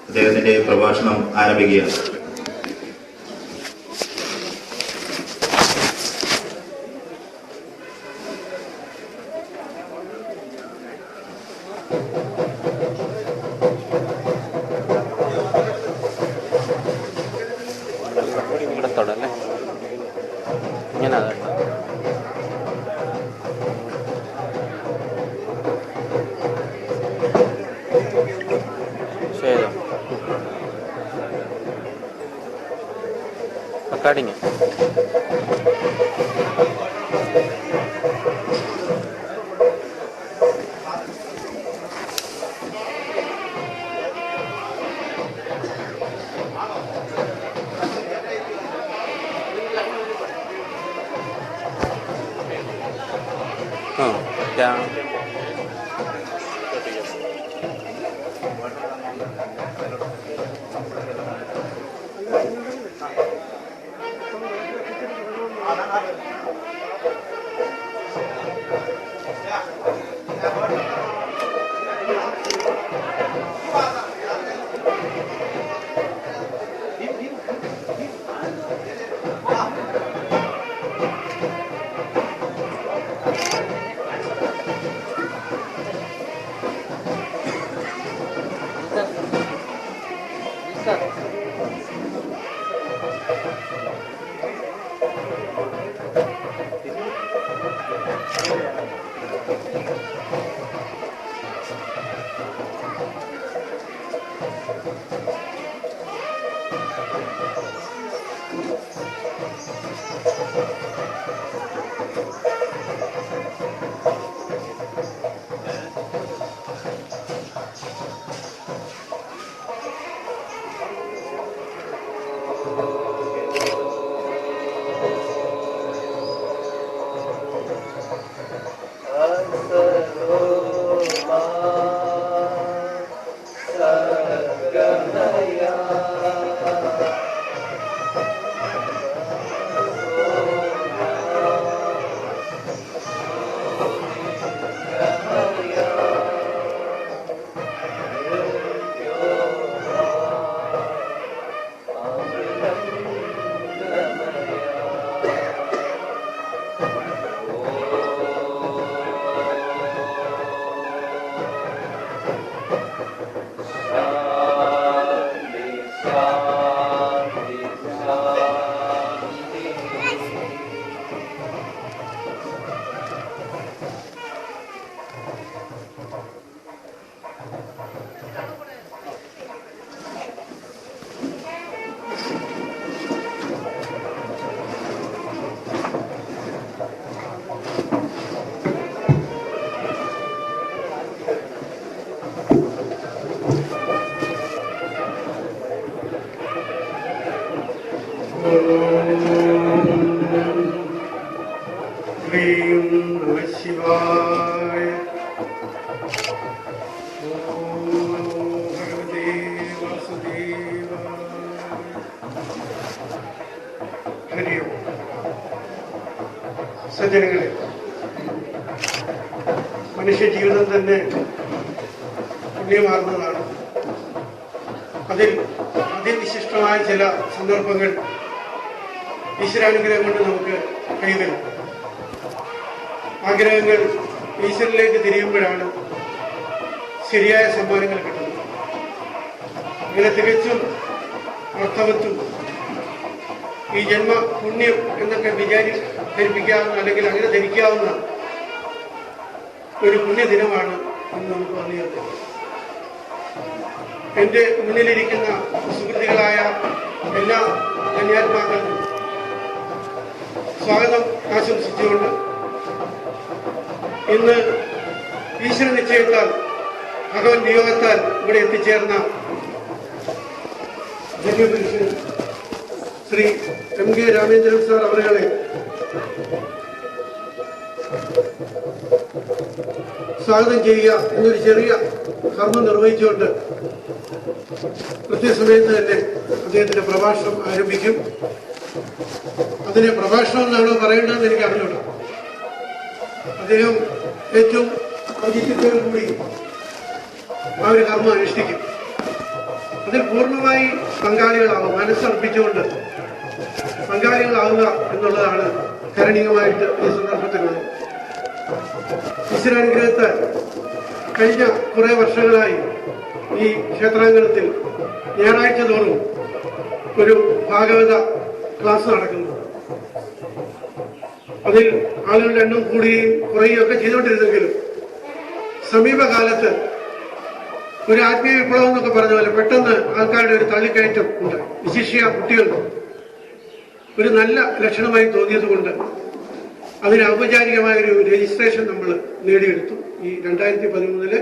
അദ്ദേഹത്തിന്റെ പ്രഭാഷണം ആരംഭിക്കുകയാണ്. recording. Down. സജ്ജനങ്ങളെ, മനുഷ്യ ജീവിതം തന്നെ പുണ്യമാർന്നതാണ്. അതിൽ അതിവിശിഷ്ടമായ ചില സന്ദർഭങ്ങൾ ഈശ്വരാനുഗ്രഹം കൊണ്ട് നമുക്ക് കൈവരും. ആഗ്രഹങ്ങൾ ഈശ്വരനിലേക്ക് തിരിയുമ്പോഴാണ് ശരിയായ സമ്മാനങ്ങൾ കിട്ടുന്നത്. അങ്ങനെ തികച്ചും അർത്ഥവത്തും ഈ ജന്മ പുണ്യം എന്നൊക്കെ ധരിപ്പിക്കാവുന്ന അല്ലെങ്കിൽ അങ്ങനെ ധരിക്കാവുന്ന ഒരു പുണ്യദിനമാണ് ഇന്ന് നമുക്ക് വന്നത്. എൻ്റെ മുന്നിലിരിക്കുന്ന സുഹൃത്തുക്കളായ എല്ലാ കന്യാത്മാക്കൾക്കും സ്വാഗതം ആശംസിച്ചുകൊണ്ട് ഇന്ന് ഈശ്വര നിശ്ചയത്താൽ ഭഗവൻ നിയോഗത്താൽ ഇവിടെ എത്തിച്ചേർന്ന ജന്മപുരുഷൻ ശ്രീ MK രാമേന്ദ്രൻ സാർ അവരെ സ്വാഗതം ചെയ്യുക എന്നൊരു ചെറിയ കർമ്മം നിർവഹിച്ചുകൊണ്ട് കൃത്യസമയത്ത് തന്നെ അദ്ദേഹത്തിന്റെ പ്രഭാഷണം ആരംഭിക്കും. അതിനെ പ്രഭാഷണം എന്നാണോ പറയേണ്ടതെന്ന് എനിക്ക് അറിഞ്ഞൂടാ. അദ്ദേഹം ഏറ്റവും ഔചിത്യത്തോടുകൂടി ആ ഒരു കർമ്മം അനുഷ്ഠിക്കും. അതിൽ പൂർണ്ണമായി പങ്കാളികളാവുക, മനസ്സർപ്പിച്ചുകൊണ്ട് പങ്കാളികളാവുക എന്നുള്ളതാണ് കരണീയമായിട്ട് ഈ സന്ദർഭത്തിലുള്ളത്. ഈശ്വരാനുഗ്രഹത്താൽ കഴിഞ്ഞ കുറെ വർഷങ്ങളായി ഈ ക്ഷേത്രാങ്കണത്തിൽ ഞായറാഴ്ച തോറും ഒരു ഭാഗവത ക്ലാസ് നടക്കുന്നു. അതിൽ ആളുകളുടെ എണ്ണം കൂടുകയും കുറയുകയും ഒക്കെ ചെയ്തുകൊണ്ടിരുന്നെങ്കിലും സമീപകാലത്ത് ഒരു ആത്മീയ വിപ്ലവം എന്നൊക്കെ പറഞ്ഞ പോലെ പെട്ടെന്ന് ആൾക്കാരുടെ ഒരു തള്ളിക്കയറ്റം ഉണ്ടായി. വിശിഷ്യ കുട്ടികൾ ഒരു നല്ല ലക്ഷണമായി തോന്നിയതുകൊണ്ട് അതിന് ഔപചാരികമായ ഒരു രജിസ്ട്രേഷൻ നമ്മൾ നേടിയെടുത്തു. ഈ 2013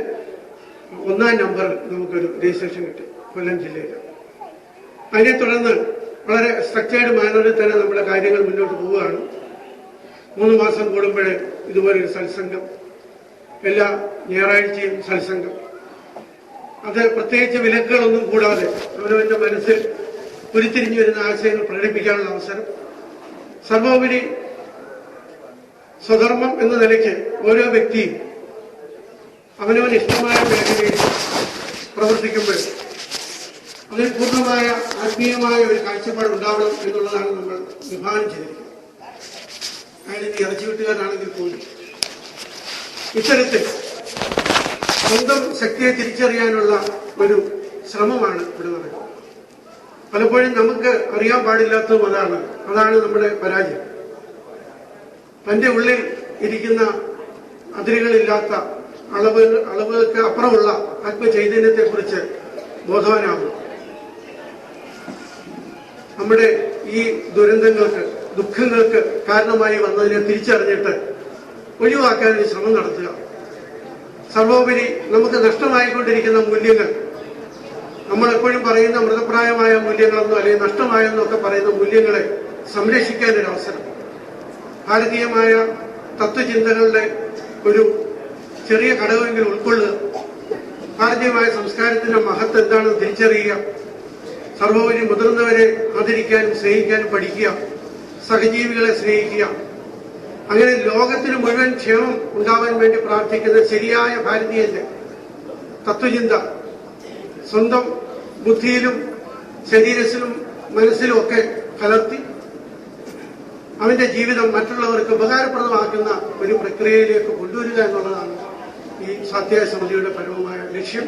1-ാം നമ്പറിൽ നമുക്കൊരു രജിസ്ട്രേഷൻ കിട്ടി കൊല്ലം ജില്ലയിൽ. അതിനെ തുടർന്ന് വളരെ സ്ട്രക്ചേർഡ് മാനറിൽ തന്നെ നമ്മുടെ കാര്യങ്ങൾ മുന്നോട്ട് പോവുകയാണ്. 3 മാസം കൂടുമ്പോഴേ ഇതുപോലൊരു സത്സംഗം, എല്ലാ ഞായറാഴ്ചയും സത്സംഗം, അത് പ്രത്യേകിച്ച് വിലക്കുകളൊന്നും കൂടാതെ അവനവന്റെ മനസ്സിൽ ഉരുത്തിരിഞ്ഞു വരുന്ന ആശയങ്ങൾ പ്രകടിപ്പിക്കാനുള്ള അവസരം, സർവോപരി സ്വധർമ്മം എന്ന നിലയ്ക്ക് ഓരോ വ്യക്തിയും അവനവന് ഇഷ്ടമായ മേഖലയിൽ പ്രവർത്തിക്കുമ്പോൾ അതിൽ പൂർണ്ണമായ ആത്മീയമായ ഒരു കാഴ്ചപ്പാട് ഉണ്ടാവണം എന്നുള്ളതാണ് നമ്മൾ വിഭാവനം ചെയ്തിരിക്കുന്നത്. അയാളിന് ഇറച്ചി വിട്ടുകാരാണെങ്കിൽ പോലും ഇത്തരത്തിൽ സ്വന്തം ശക്തിയെ തിരിച്ചറിയാനുള്ള ഒരു ശ്രമമാണ് ഇവിടെ നടക്കുന്നത്. പലപ്പോഴും നമുക്ക് അറിയാൻ പാടില്ലാത്തതും അതാണ് നമ്മുടെ പരാജയം. തന്റെ ഉള്ളിൽ ഇരിക്കുന്ന അതിരുകളില്ലാത്ത അളവുകൾക്ക് അപ്പുറമുള്ള ആത്മചൈതന്യത്തെ കുറിച്ച് ബോധവാനാകും. നമ്മുടെ ഈ ദുരന്തങ്ങൾക്ക്, ദുഃഖങ്ങൾക്ക് കാരണമായി വന്നതിനെ തിരിച്ചറിഞ്ഞിട്ട് ഒഴിവാക്കാൻ ഒരു ശ്രമം നടത്തുക. സർവോപരി നമുക്ക് നഷ്ടമായിക്കൊണ്ടിരിക്കുന്ന മൂല്യങ്ങൾ, നമ്മളെപ്പോഴും പറയുന്ന മൃതപ്രായമായ മൂല്യങ്ങളെന്നോ അല്ലെങ്കിൽ നഷ്ടമായെന്നൊക്കെ പറയുന്ന മൂല്യങ്ങളെ സംരക്ഷിക്കാനൊരവസരം, ഭാരതീയമായ തത്വചിന്തകളുടെ ഒരു ചെറിയ ഘടകമെങ്കിലും ഉൾക്കൊള്ളുക, ഭാരതീയമായ സംസ്കാരത്തിന്റെ മഹത്വം എന്താണെന്ന് തിരിച്ചറിയുക, സർവോപരി മുതിർന്നവരെ ആദരിക്കാനും സ്നേഹിക്കാനും പഠിക്കുക, സഹജീവികളെ സ്നേഹിക്കുക. അങ്ങനെ ലോകത്തിന് മുഴുവൻ ക്ഷേമം ഉണ്ടാവാൻ വേണ്ടി പ്രാർത്ഥിക്കുന്ന ശരിയായ ഭാരതീയന്റെ തത്വചിന്ത സ്വന്തം ബുദ്ധിയിലും ശരീരത്തിലും മനസ്സിലും ഒക്കെ കലർത്തി അവന്റെ ജീവിതം മറ്റുള്ളവർക്ക് ഉപകാരപ്രദമാക്കുന്ന ഒരു പ്രക്രിയയിലേക്ക് കൊണ്ടുവരിക എന്നുള്ളതാണ് ഈ സ്വാധ്യായ സമിതിയുടെ പരമമായ ലക്ഷ്യം.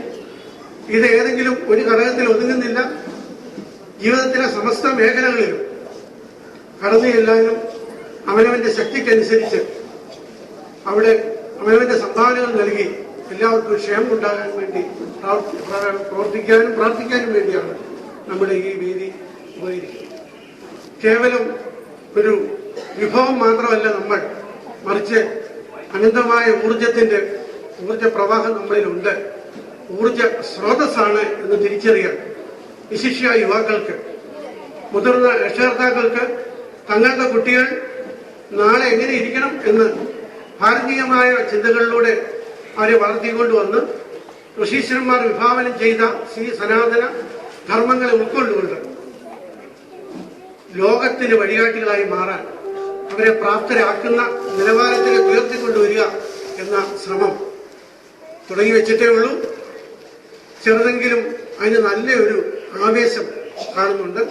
ഇത് ഏതെങ്കിലും ഒരു ഘടകത്തിൽ ഒതുങ്ങുന്നില്ല. ജീവിതത്തിലെ സമസ്ത മേഖലകളിലും കടന്നു ചെല്ലാനും അവനവന്റെ ശക്തിക്കനുസരിച്ച് അവിടെ അവനവന്റെ സംഭാവനകൾ നൽകി എല്ലാവർക്കും ക്ഷേമം ഉണ്ടാകാൻ വേണ്ടി പ്രവർത്തിക്കാനും പ്രാർത്ഥിക്കാനും വേണ്ടിയാണ് നമ്മുടെ ഈ വേദി ഉപകരിക്കുന്നത്. കേവലം ഒരു വിഭവം മാത്രമല്ല നമ്മൾ, മറിച്ച് അനന്തമായ ഊർജ പ്രവാഹം നമ്മളിലുണ്ട്. ഊർജ സ്രോതസ്സാണ് എന്ന് തിരിച്ചറിയാൻ വിശിഷ്യ യുവാക്കൾക്ക്, മുതിർന്ന രക്ഷകർത്താക്കൾക്ക് തങ്ങളുടെ കുട്ടികൾ നാളെ എങ്ങനെ ഇരിക്കണം എന്ന് ഭാരതീയമായ ചിന്തകളിലൂടെ അവരെ വളർത്തിക്കൊണ്ടുവന്ന് ഋഷീശ്വരന്മാർ വിഭാവനം ചെയ്ത ശ്രീ സനാതന ധർമ്മങ്ങളെ ഉൾക്കൊണ്ടുകൊണ്ട് ലോകത്തിന് വഴികാട്ടികളായി മാറാൻ അവരെ പ്രാപ്തരാക്കുന്ന നിലവാരത്തിലേക്ക് ഉയർത്തിക്കൊണ്ടുവരിക എന്ന ശ്രമം തുടങ്ങി വെച്ചിട്ടേ ഉള്ളൂ. ചെറുതെങ്കിലും അതിന് നല്ലൊരു ആവേശം കാണുന്നുണ്ട്.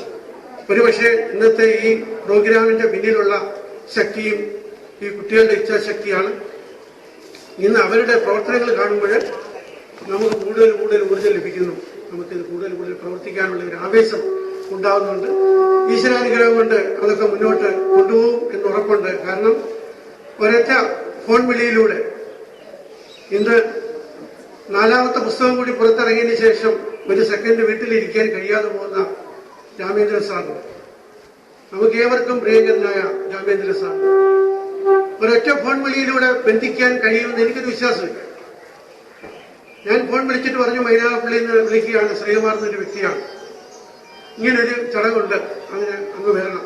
ഒരുപക്ഷെ ഇന്നത്തെ ഈ പ്രോഗ്രാമിന്റെ പിന്നിലുള്ള ശക്തിയും ഈ കുട്ടികളുടെ ഇച്ഛാശക്തിയാണ്. ഇന്ന് അവരുടെ പ്രവർത്തനങ്ങൾ കാണുമ്പോൾ നമുക്ക് കൂടുതൽ ഊർജ്ജം ലഭിക്കുന്നു. നമുക്കിത് കൂടുതൽ പ്രവർത്തിക്കാനുള്ള ഒരു ആവേശം ഉണ്ടാകുന്നുണ്ട്. ഈശ്വരാനുഗ്രഹം കൊണ്ട് അതൊക്കെ മുന്നോട്ട് കൊണ്ടുപോകും എന്ന് ഉറപ്പുണ്ട്. കാരണം ഒരൊറ്റ ഫോൺ വിളിയിലൂടെ ഇന്ന് 4ാമത്തെ പുസ്തകം കൂടി പുറത്തിറങ്ങിയതിനു ശേഷം ഒരു സെക്കൻഡ് വീട്ടിലിരിക്കാൻ കഴിയാതെ പോകുന്ന രാമേന്ദ്ര സാറിന്, നമുക്ക് ഏവർക്കും പ്രിയങ്കരനായ രാമേന്ദ്ര സാർ ഒരൊറ്റ ഫോൺ വിളിയിലൂടെ ബന്ധിക്കാൻ കഴിയുമെന്ന് എനിക്കൊരു വിശ്വാസമില്ല. ഞാൻ ഫോൺ വിളിച്ചിട്ട് പറഞ്ഞു, മൈനാഗപ്പള്ളിയിൽ നിന്ന് വിളിക്കുകയാണ്, ശ്രീകുമാർ എന്നൊരു വ്യക്തിയാണ്, ഇങ്ങനൊരു ചടങ്ങുണ്ട്, അതിന് അങ്ങ് വരണം.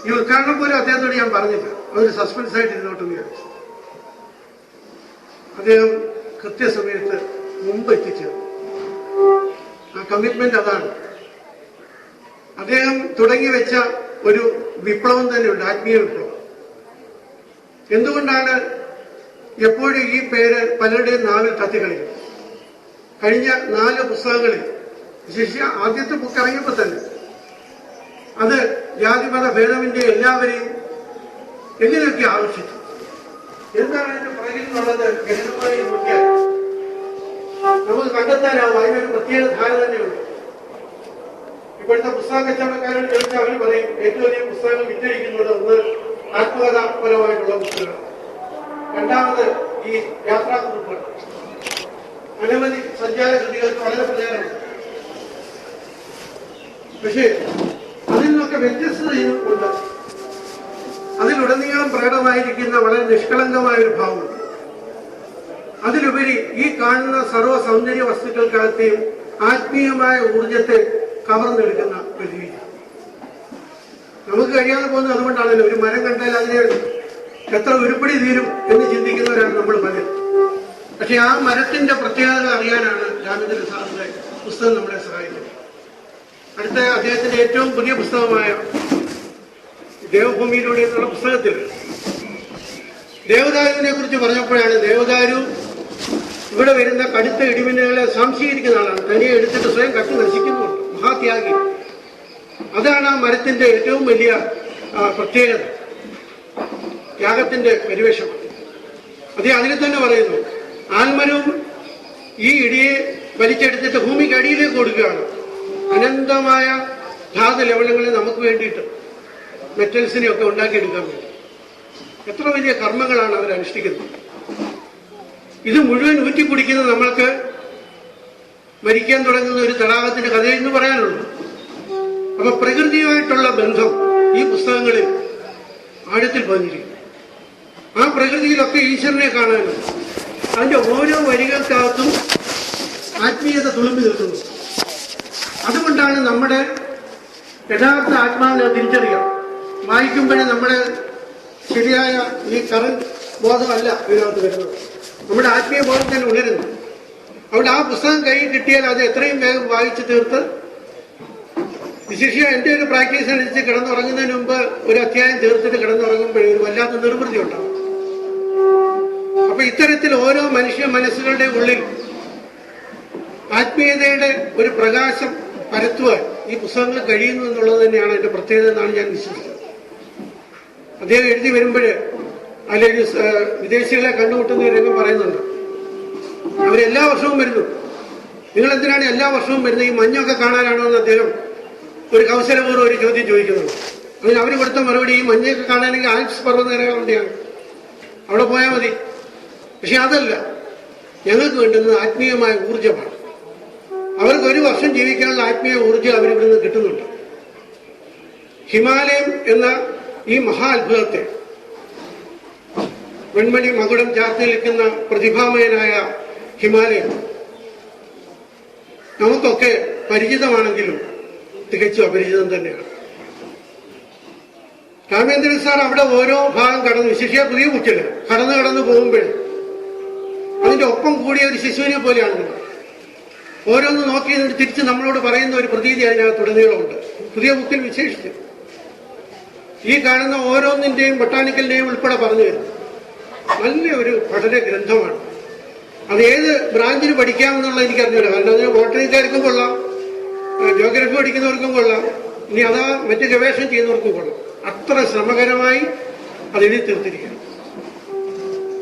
ഈ ഉദ്ഘാടനം പോലും അദ്ദേഹത്തോട് ഞാൻ പറഞ്ഞില്ല, അതൊരു സസ്പെൻസ് ആയിട്ട് ഇരുന്നോട്ടെന്ന് വിചാരിച്ചു. അദ്ദേഹം കൃത്യസമയത്ത് മുമ്പ് എത്തിച്ചേർന്നു. ആ കമ്മിറ്റ്മെന്റ് അതാണ്. അദ്ദേഹം തുടങ്ങി വെച്ച ഒരു വിപ്ലവം തന്നെയുണ്ട്, ആത്മീയ വിപ്ലവം. എന്തുകൊണ്ടാണ് എപ്പോഴും ഈ പേര് പലരുടെയും നാവിൽ കത്തിക്കളിക്കും? കഴിഞ്ഞ 4 പുസ്തകങ്ങളിൽ വിശേഷിച്ച് ആദ്യത്തെ ബുക്ക് ഇറങ്ങിയപ്പോൾ തന്നെ അത് ജാതിമത ഭേദമിന്റെ എല്ലാവരെയും എങ്ങനെയൊക്കെ ആകർഷിച്ചു. എന്താണ് അതിന്റെ പുറകിൽ നിന്നുള്ളത് ഗണിതമായി നോക്കിയാൽ നമുക്ക് കണ്ടെത്താനാവും. അതിനൊരു പ്രത്യേക ധാരണ തന്നെയുണ്ട്. ഇപ്പോഴത്തെ പുസ്തക കച്ചവടക്കാരോട് ചോദിച്ചാൽ അവർ പറയും ഏറ്റവും അധികം പുസ്തകങ്ങൾ വിറ്റഴിക്കുന്നത് ഒന്ന് ആത്മകഥാപരമായിട്ടുള്ള പുസ്തകങ്ങൾ, രണ്ടാമത് ഈ യാത്രാക്കുറിപ്പുകൾ, അനവധി സഞ്ചാര കൃതികൾക്ക് വളരെ പ്രചാരമുണ്ട്. പക്ഷേ അതിൽ നിന്നൊക്കെ വ്യത്യസ്തത ഉണ്ട്. അതിലുടനീളം പ്രകടമായിരിക്കുന്ന വളരെ നിഷ്കളങ്കമായ ഒരു ഭാവമുണ്ട്. അതിലുപരി ഈ കാണുന്ന സർവ്വ സൗന്ദര്യ വസ്തുക്കൾക്കകത്തെയും ആത്മീയമായ ഊർജത്തെ കവർന്നെടുക്കുന്ന ഒരു രീതി നമുക്ക് കഴിയാതെ പോകുന്നത്. അതുകൊണ്ടാണല്ലോ ഒരു മരം കണ്ടാൽ അതിനെ എത്ര ഉരുപ്പടി തീരും എന്ന് ചിന്തിക്കുന്നവരാണ് നമ്മൾ പലരും. പക്ഷെ ആ മരത്തിന്റെ പ്രത്യേകത അറിയാനാണ് രാമേന്ദ്ര സാറിന്റെ പുസ്തകം നമ്മളെ സഹായിക്കുന്നത്. അടുത്ത അദ്ദേഹത്തിന്റെ ഏറ്റവും പുതിയ പുസ്തകമായ ദേവഭൂമിയിലൂടെ എന്നുള്ള പുസ്തകത്തിൽ ദേവദാരുവിനെ കുറിച്ച് പറഞ്ഞപ്പോഴാണ് ദേവദാരു ഇവിടെ വരുന്ന കടുത്ത ഇടിമിന്നലുകളെ സംശീകരിക്കുന്ന ആളാണ്. തനിയെ എടുത്തിട്ട് സ്വയം കട്ടി നശിക്കുന്നുണ്ട്. മഹാത്യാഗി. അതാണ് ആ മരത്തിന്റെ ഏറ്റവും വലിയ പ്രത്യേകത, ത്യാഗത്തിന്റെ പരിവേഷം. അതേ അതിൽ തന്നെ പറയുന്നു, ആൽമരവും ഈ ഇടിയെ വലിച്ചെടുത്തിട്ട് ഭൂമിക്ക് അടിയിലേക്ക് കൊടുക്കുകയാണ്. അനന്തമായ ധാതു ലവണങ്ങളെ നമുക്ക് വേണ്ടിയിട്ട് മെറ്റൽസിനെയൊക്കെ ഉണ്ടാക്കിയെടുക്കാൻ വേണ്ടി എത്ര വലിയ കർമ്മങ്ങളാണ് അവർ അനുഷ്ഠിക്കുന്നത്. ഇത് മുഴുവൻ ഊറ്റിക്കുടിക്കുന്ന നമ്മൾക്ക് മരിക്കാൻ തുടങ്ങുന്ന ഒരു തടാകത്തിന്റെ കഥ എന്ന് പറയാനുള്ളൂ. അപ്പൊ പ്രകൃതിയുമായിട്ടുള്ള ബന്ധം ഈ പുസ്തകങ്ങളിൽ ആഴത്തിൽ പതിഞ്ഞിരിക്കുന്നു. ആ പ്രകൃതിയിലൊക്കെ ഈശ്വരനെ കാണാനും അതിന്റെ ഓരോ വരികൾക്കകത്തും ആത്മീയത തുളുമ്പി നിൽക്കുന്നു. അതുകൊണ്ടാണ് നമ്മുടെ യഥാർത്ഥ ആത്മാവിനെ തിരിച്ചറിയാം. വായിക്കുമ്പോഴേ നമ്മുടെ ശരിയായ ഈ കറന്റ് ബോധമല്ല ഇതിനകത്ത് വരുന്നത്, നമ്മുടെ ആത്മീയ ബോധം തന്നെ ഉണരുന്നു. അവിടെ ആ പുസ്തകം കയ്യിൽ കിട്ടിയാൽ അത് എത്രയും വേഗം വായിച്ചു തീർത്ത്, വിശേഷിച്ച എന്റെ ഒരു പ്രാക്ടീസ് അനുസരിച്ച് കിടന്നുറങ്ങുന്നതിന് മുമ്പ് ഒരു അധ്യായം തീർത്തിട്ട് കിടന്നുറങ്ങുമ്പോഴേ ഒരു വല്ലാത്ത നിർവൃത്തി ഉണ്ടാവും. അപ്പൊ ഇത്തരത്തിൽ ഓരോ മനുഷ്യ മനസ്സുകളുടെ ഉള്ളിൽ ആത്മീയതയുടെ ഒരു പ്രകാശം പരത്തുവാൻ ഈ പുസ്തകങ്ങൾ കഴിയുന്നു എന്നുള്ളത് തന്നെയാണ് അതിന്റെ പ്രത്യേകത എന്നാണ് ഞാൻ വിശ്വസിക്കുന്നത്. അദ്ദേഹം എഴുതി വരുമ്പോൾ അതിലൊരു വിദേശികളെ കണ്ടുമുട്ടുന്ന ഒരു രംഗം പറയുന്നുണ്ട്. അവരെല്ലാ വർഷവും വരുന്നു. നിങ്ങൾ എന്തിനാണ് എല്ലാ വർഷവും വരുന്നത്? ഈ മഞ്ഞൊക്കെ കാണാനാണോ എന്ന് അദ്ദേഹം ഒരു കൗശലപൂർവ്വം ഒരു ചോദ്യം ചോദിക്കുന്നുണ്ട്. അതിന് അവർ കൊടുത്ത മറുപടി, ഈ മഞ്ഞൊക്കെ കാണാനെങ്കിൽ ആൽപ്സ് പർവ്വതനിരകളുടെയാണ്, അവിടെ പോയാൽ മതി. പക്ഷെ അതല്ല, ഞങ്ങൾക്ക് വേണ്ടുന്നത് ആത്മീയമായ ഊർജമാണ്. അവർക്ക് ഒരു വർഷം ജീവിക്കാനുള്ള ആത്മീയ ഊർജം അവരിവിടുന്ന് കിട്ടുന്നുണ്ട്. ഹിമാലയം എന്ന ഈ മഹാ അത്ഭുതത്തെ, വെൺമണി മകുടം ചാർത്തി നിൽക്കുന്ന പ്രതിഭാമയനായ ഹിമാലയം നമുക്കൊക്കെ പരിചിതമാണെങ്കിലും തികച്ചും അപരിചിതം തന്നെയാണ്. രാമേന്ദ്രൻ സാർ അവിടെ ഓരോ ഭാഗം കടന്ന്, വിശേഷിച്ച പുതിയ ബുക്കിൽ കടന്നു പോകുമ്പോൾ അതിന്റെ ഒപ്പം കൂടിയ ഒരു ശിശുവിനെ പോലെയാണ്. ഓരോന്ന് നോക്കി തിരിച്ച് നമ്മളോട് പറയുന്ന ഒരു പ്രതീതി അതിനകത്ത് ഉടനീളമുണ്ട്. പുതിയ ബുക്കിൽ വിശേഷിച്ച് ഈ കാണുന്ന ഓരോന്നിന്റെയും ബൊട്ടാണിക്കലിന്റെയും ഉൾപ്പെടെ പറഞ്ഞു തരും. നല്ല ഒരു പഠന ഗ്രന്ഥമാണ്. അത് ഏത് ബ്രാഞ്ചിന് പഠിക്കാമെന്നുള്ള എനിക്കറിഞ്ഞില്ല. കാരണം അതിന് ബോട്ടണിക്കാർക്കും കൊള്ളാം, ജിയോഗ്രഫി പഠിക്കുന്നവർക്കും കൊള്ളാം, ഇനി അതാ മറ്റ് ഗവേഷണം ചെയ്യുന്നവർക്കും കൊള്ളാം. അത്ര ശ്രമകരമായി അത് എഴുതി തീർത്തിരിക്കുന്നു.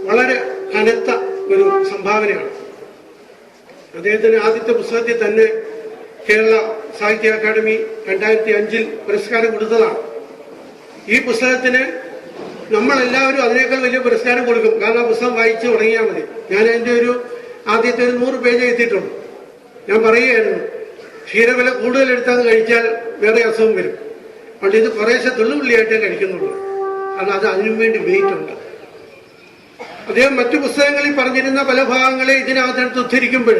വളരെ കനത്ത ഒരു സംഭാവനയാണ്. അദ്ദേഹത്തിന് ആദ്യത്തെ പുസ്തകത്തിൽ തന്നെ കേരള സാഹിത്യ അക്കാദമി 2005 പുരസ്കാരം കൊടുത്തതാണ്. ഈ പുസ്തകത്തിന് നമ്മളെല്ലാവരും അതിനേക്കാൾ വലിയ പുരസ്കാരം കൊടുക്കും. കാരണം ആ പുസ്തകം വായിച്ചു തുടങ്ങിയാൽ മതി. ഞാൻ അതിന്റെ ആദ്യത്തെ ഒരു 100 പേജ് എത്തിയിട്ടുള്ളൂ. ഞാൻ പറയുകയായിരുന്നു, ക്ഷീരവില കൂടുതൽ എടുത്താൽ കഴിച്ചാൽ വേറെ അസുഖം വരും. അതുകൊണ്ട് ഇത് കുറേശ്ശെ തുള്ളുപുള്ളിയായിട്ടേ കഴിക്കുന്നുള്ളൂ. കാരണം അത് അതിനും വേണ്ടി വെയിറ്റ് ഉണ്ട്. അദ്ദേഹം മറ്റു പുസ്തകങ്ങളിൽ പറഞ്ഞിരുന്ന പല ഭാഗങ്ങളെ ഇതിനകത്തെടുത്ത് ഉദ്ധരിക്കുമ്പോൾ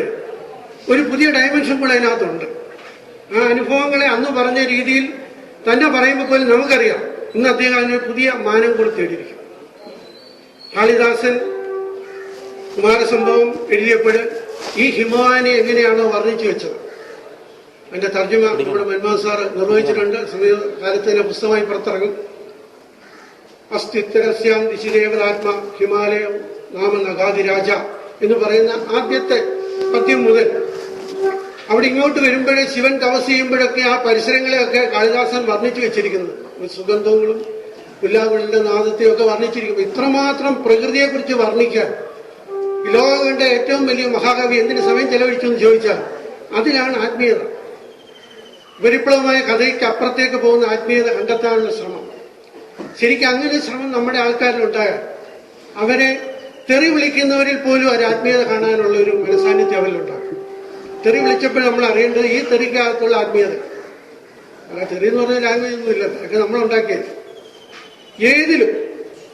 ഒരു പുതിയ ഡയമെൻഷൻ കൂടെ അതിനകത്തുണ്ട്. ആ അനുഭവങ്ങളെ അന്ന് പറഞ്ഞ രീതിയിൽ തന്നെ പറയുമ്പോൾ പോലും നമുക്കറിയാം ഇന്ന് അദ്ദേഹം അതിന് പുതിയ മാനം കൊടുത്തേടിയിരിക്കും. കാളിദാസൻ കുമാരസംഭവം എഴുതിയപ്പോൾ ഈ ഹിമവാനെ എങ്ങനെയാണോ വർണ്ണിച്ചു വെച്ചത്, അതിന്റെ തർജ്ജമ നമ്മുടെ മൻമോഹൻ സാറ് നിർവഹിച്ചിട്ടുണ്ട്. സമീപകാലത്ത് തന്നെ പുസ്തകമായി പുറത്തിറങ്ങും. അസ്തിത്തരസ്യാം ദിശിദേവതാത്മ ഹിമാലയം നാമ നഗാതിരാജ എന്ന് പറയുന്ന ആദ്യത്തെ പദ്യം മുതൽ അവിടെ ഇങ്ങോട്ട് വരുമ്പോഴേ ശിവൻ തപസ് ചെയ്യുമ്പോഴൊക്കെ ആ പരിസരങ്ങളെയൊക്കെ കാളിദാസൻ വർണ്ണിച്ചു വെച്ചിരിക്കുന്നത്. സുഗന്ധങ്ങളും പുല്ലാങ്കുഴലിന്റെ നാദത്തെയൊക്കെ വർണ്ണിച്ചിരിക്കുമ്പോൾ ഇത്രമാത്രം പ്രകൃതിയെക്കുറിച്ച് വർണ്ണിക്കാൻ ഈ ലോകം കണ്ട ഏറ്റവും വലിയ മഹാകവി എന്തിന് സമയം ചെലവഴിച്ചു എന്ന് ചോദിച്ചാൽ അതിലാണ് ആത്മീയത. വിപ്ലവമായ കഥയ്ക്ക് അപ്പുറത്തേക്ക് പോകുന്ന ആത്മീയത കണ്ടെത്താനുള്ള ശ്രമം. ശരിക്കും അങ്ങനെ ശ്രമം നമ്മുടെ ആൾക്കാരിലുണ്ടായാൽ അവരെ തെറി വിളിക്കുന്നവരിൽ പോലും ഒരു ആത്മീയത കാണാനുള്ള ഒരു മനസാന്നിധ്യം അവരിലുണ്ടാകും. തെറി വിളിച്ചപ്പോൾ നമ്മൾ അറിയേണ്ടത് ഈ തെറിക്കകത്തുള്ള ആത്മീയത അല്ല. തെറി എന്ന് പറഞ്ഞ ലാംഗ്വേജ് ഒന്നും ഇല്ല, അതൊക്കെ നമ്മളുണ്ടാക്കിയത്. ഏതിലും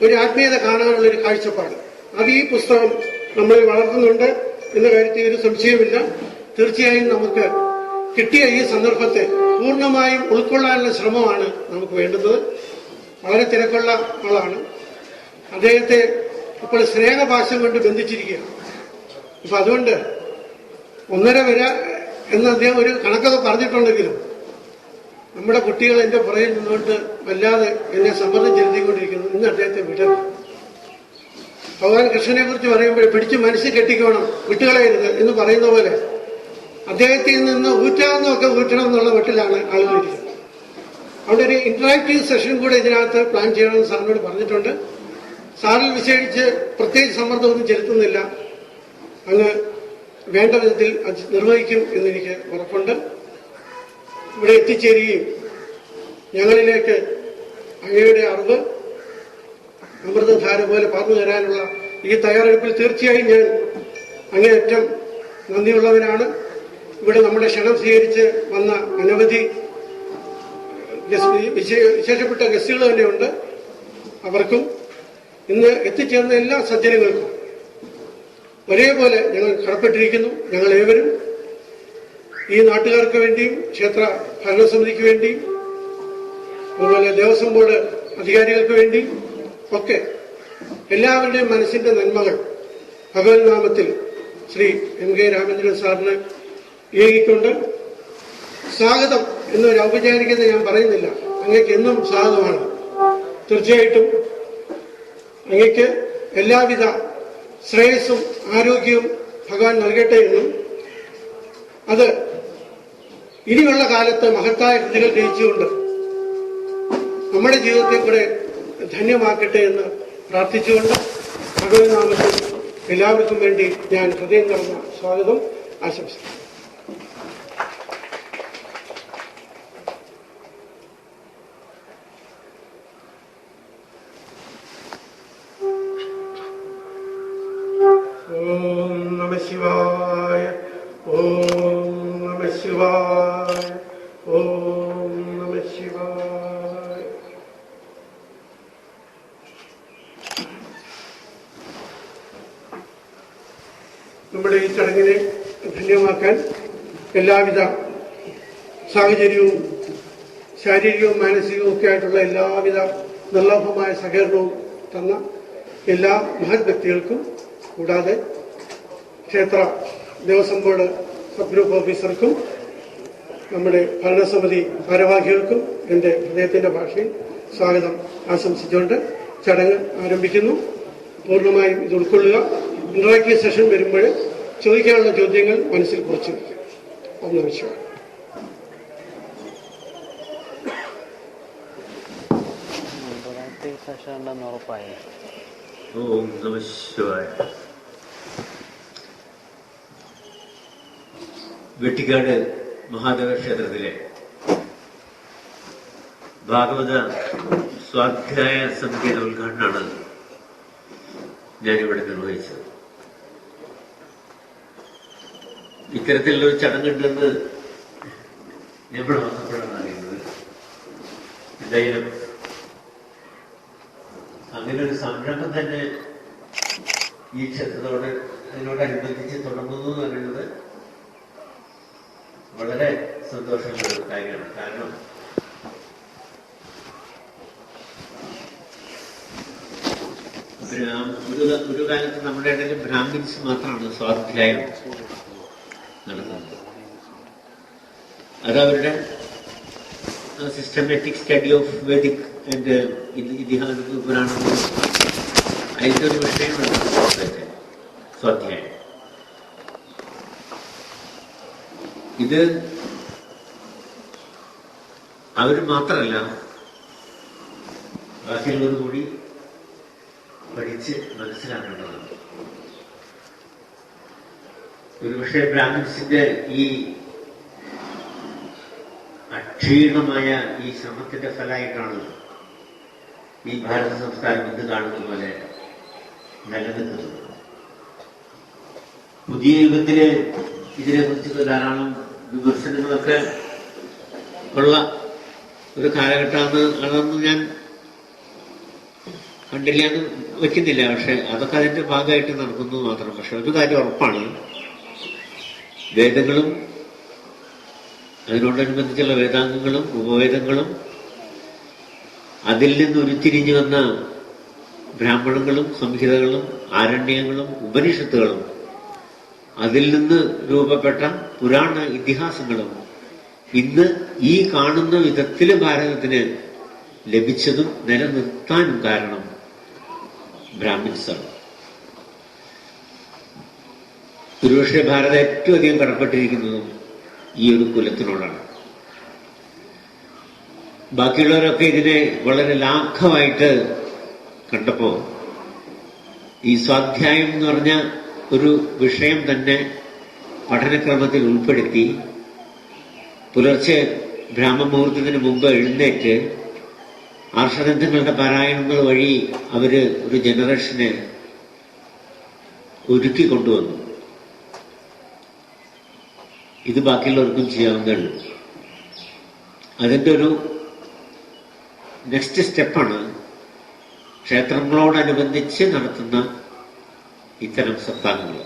ഒരു ആത്മീയത കാണാനുള്ള ഒരു കാഴ്ചപ്പാട് അത് ഈ പുസ്തകം നമ്മളെ വളർത്തുന്നുണ്ട് എന്ന കാര്യത്തിൽ ഒരു സംശയമില്ല. തീർച്ചയായും നമുക്ക് കിട്ടിയ ഈ സന്ദർഭത്തെ പൂർണ്ണമായും ഉൾക്കൊള്ളാനുള്ള ശ്രമമാണ് നമുക്ക് വേണ്ടുന്നത്. വളരെ തിരക്കുള്ള ആളാണ്. അദ്ദേഹത്തെ ഇപ്പോൾ സ്നേഹഭാഷം കൊണ്ട് ബന്ധിച്ചിരിക്കുകയാണ്. അപ്പൊ അതുകൊണ്ട് 1.5 വര എന്ന് അദ്ദേഹം ഒരു കണക്കൊക്കെ പറഞ്ഞിട്ടുണ്ടെങ്കിലും നമ്മുടെ കുട്ടികൾ എന്റെ പുറകിൽ നിന്നുകൊണ്ട് വല്ലാതെ എന്നെ സമ്മർദ്ദം ചെലുത്തിക്കൊണ്ടിരിക്കുന്നു. ഇന്ന് അദ്ദേഹത്തെ വിടരുത്. ഭഗവാൻ കൃഷ്ണനെ കുറിച്ച് പറയുമ്പോൾ പിടിച്ച് മനസ്സിൽ കെട്ടിക്കോണം, വിട്ടുകളയരുത് എന്ന് പറയുന്ന പോലെ അദ്ദേഹത്തിൽ നിന്ന് ഊറ്റാവുന്നതൊക്കെ ഊറ്റണം എന്നുള്ള മട്ടിലാണ് ആളുകൾ ഇരിക്കുന്നത്. അവിടെ ഒരു ഇന്ററാക്റ്റീവ് സെഷൻ കൂടെ ഇതിനകത്ത് പ്ലാൻ ചെയ്യണമെന്ന് സാറിനോട് പറഞ്ഞിട്ടുണ്ട്. സാറിൽ വിശേഷിച്ച് പ്രത്യേകിച്ച് സമ്മർദ്ദമൊന്നും ചെലുത്തുന്നില്ല. അങ്ങ് വേണ്ട വിധത്തിൽ അത് നിർവഹിക്കും എന്നെനിക്ക് ഉറപ്പുണ്ട്. ഇവിടെ എത്തിച്ചേരുകയും ഞങ്ങളിലേക്ക് അങ്ങയുടെ അറിവ് അമൃതധാര പോലെ പറഞ്ഞു തരാനുള്ള ഈ തയ്യാറെടുപ്പിൽ തീർച്ചയായും ഞാൻ അങ്ങേയറ്റം നന്ദിയുള്ളവനാണ്. ഇവിടെ നമ്മുടെ ക്ഷണം സ്വീകരിച്ച് വന്ന അനവധി വിശേഷപ്പെട്ട ഗസ്റ്റുകൾ തന്നെയുണ്ട്. അവർക്കും ഇന്ന് എത്തിച്ചേർന്ന എല്ലാ സജ്ജനങ്ങൾക്കും ഒരേപോലെ ഞങ്ങൾ കടപ്പെട്ടിരിക്കുന്നു. ഞങ്ങൾ ഏവരും ഈ നാട്ടുകാർക്ക് വേണ്ടിയും ക്ഷേത്ര ഭരണസമിതിക്ക് വേണ്ടിയും അതുപോലെ ദേവസ്വം ബോർഡ് അധികാരികൾക്ക് വേണ്ടിയും ഒക്കെ എല്ലാവരുടെയും മനസ്സിന്റെ നന്മകൾ ഭഗവത് നാമത്തിൽ ശ്രീ എം കെ രാമചന്ദ്രൻ സാറിന് ഏകിക്കൊണ്ട് സ്വാഗതം എന്നൊരു ഔപചാരികത ഞാൻ പറയുന്നില്ല. അങ്ങേക്ക് എന്നും സ്വാഗതമാണ്. തീർച്ചയായിട്ടും അങ്ങേക്ക് എല്ലാവിധ ശ്രേയസ്സും ആരോഗ്യവും ഭഗവാൻ നൽകട്ടെ എന്നും അത് ഇനിയുള്ള കാലത്ത് മഹത്തായ കൃതികൾ രചിച്ചുകൊണ്ട് നമ്മുടെ ജീവിതത്തെ കൂടെ ധന്യമാക്കട്ടെ എന്ന് പ്രാർത്ഥിച്ചുകൊണ്ട് ഭഗവത് നാമത്തിൽ എല്ലാവർക്കും വേണ്ടി ഞാൻ ഹൃദയം നിറഞ്ഞ സ്വാഗതം ആശംസിക്കുന്നു. ഓം നമഃ ശിവായ. ഓം നമഃ ശിവായ. ഓം നമഃ ശിവായ. നമ്മുടെ ഈ ചടങ്ങിനെ ധന്യമാക്കാൻ എല്ലാവിധ സാഹചര്യവും ശാരീരികവും മാനസികവും ഒക്കെ ആയിട്ടുള്ള എല്ലാവിധ നിർലോഭമായ സഹകരണവും തന്ന എല്ലാ മഹത് വ്യക്തികൾക്കും കൂടാതെ ക്ഷേത്ര ദേവസ്വം ബോർഡ് സബ് ഗ്രൂപ്പ് ഓഫീസർക്കും നമ്മുടെ ഭരണസമിതി ഭാരവാഹികൾക്കും എൻ്റെ ഹൃദയത്തിൻ്റെ ഭാഷയിൽ സ്വാഗതം ആശംസിച്ചുകൊണ്ട് ചടങ്ങ് ആരംഭിക്കുന്നു. പൂർണ്ണമായും ഇത് ഉൾക്കൊള്ളുക. ഇന്ററാക്റ്റീവ് സെഷൻ വരുമ്പോൾ ചോദിക്കാനുള്ള ചോദ്യങ്ങൾ മനസ്സിൽ കുറിച്ച് വയ്ക്കുക. ഓം നമഃ ശിവായ. ഓം നമഃ ശിവായ. വെട്ടിക്കാട് മഹാദേവ ക്ഷേത്രത്തിലെ ഭാഗവത സ്വാധ്യായ സന്ധ്യ ഉദ്ഘാടനമാണ് ഞാനിവിടെ നിർവഹിച്ചത്. ഇത്തരത്തിലുള്ളൊരു ചടങ്ങുണ്ടെന്ന് ഇവിടെ വന്നപ്പോഴാണ് അറിയുന്നത്. എന്തായാലും അങ്ങനെ ഒരു സംരംഭം തന്നെ ഈ ഇതിനോടനുബന്ധിച്ച് തുടങ്ങുന്നു എന്ന് പറയുന്നത് വളരെ സന്തോഷമുള്ള ഒരു കാര്യമാണ്. കാരണം ഒരു കാലത്ത് നമ്മുടെ ഇടയിൽ ബ്രാഹ്മിൻസ് മാത്രമാണ് സ്വാധ്യായം നടത്തുന്നത്. അതവരുടെ systematic study of Vedic and ഇതിഹാസ പുരാണം അതിൻ്റെ ഒരു വിഷയമാണ് സ്വാധ്യായം. ഇത് അവർ മാത്രമല്ല, ബാക്കിയുള്ളവർ കൂടി പഠിച്ച് മനസ്സിലാക്കേണ്ടതാണ്. ഒരുപക്ഷെ ബ്രാഹ്മിൻസിന്റെ ഈ അക്ഷീണമായ ഈ ശ്രമത്തിന്റെ ഫലമായിട്ടാണ് ഈ ഭാരത സംസ്കാരം ഇന്ന് കാണുന്ന പോലെ നിലനിൽക്കുന്നത്. പുതിയ യുഗത്തില് ഇതിനെക്കുറിച്ച് ധാരാളം വിമർശനങ്ങളൊക്കെ ഉള്ള ഒരു കാലഘട്ടമാണ്. അതൊന്നും ഞാൻ കണ്ടില്ല എന്ന് വയ്ക്കുന്നില്ല. പക്ഷെ അതൊക്കെ അതിന്റെ ഭാഗമായിട്ട് നടക്കുന്നു മാത്രം. പക്ഷെ ഒരു കാര്യം ഉറപ്പാണ്, വേദങ്ങളും അതിനോടനുബന്ധിച്ചുള്ള വേദാംഗങ്ങളും ഉപവേദങ്ങളും അതിൽ നിന്ന് ഉരുത്തിരിഞ്ഞു വന്ന ബ്രാഹ്മണങ്ങളും സംഹിതകളും ആരണ്യങ്ങളും ഉപനിഷത്തുകളും അതിൽ നിന്ന് രൂപപ്പെട്ട പുരാണ ഇതിഹാസങ്ങളും ഇന്ന് ഈ കാണുന്ന വിധത്തില് ഭാരതത്തിന് ലഭിച്ചതും നിലനിർത്താനും കാരണം ബ്രാഹ്മിൻസാണ്. ഒരുപക്ഷെ ഭാരതം ഏറ്റവും അധികം കടപ്പെട്ടിരിക്കുന്നതും ഈ ഒരു കുലത്തിനോടാണ്. ബാക്കിയുള്ളവരൊക്കെ ഇതിനെ വളരെ ലാഘവമായിട്ട് കണ്ടപ്പോ ഈ സ്വാധ്യായം എന്ന് പറഞ്ഞ ഒരു വിഷയം തന്നെ പഠനക്രമത്തിൽ ഉൾപ്പെടുത്തി പുലർച്ചെ ബ്രാഹ്മമുഹൂർത്തത്തിന് മുമ്പ് എഴുന്നേറ്റ് ആർഷഗ്രന്ഥങ്ങളുടെ പാരായണങ്ങൾ വഴി അവര് ഒരു ജനറേഷനെ ഒരുക്കി കൊണ്ടുവന്നു. ഇത് ബാക്കിയുള്ളവർക്കും ചെയ്യാവുന്നതാണ്. അതിൻ്റെ ഒരു നെക്സ്റ്റ് സ്റ്റെപ്പാണ് ക്ഷേത്രങ്ങളോടനുബന്ധിച്ച് നടത്തുന്ന ഇത്തരം സപ്താഹങ്ങൾ.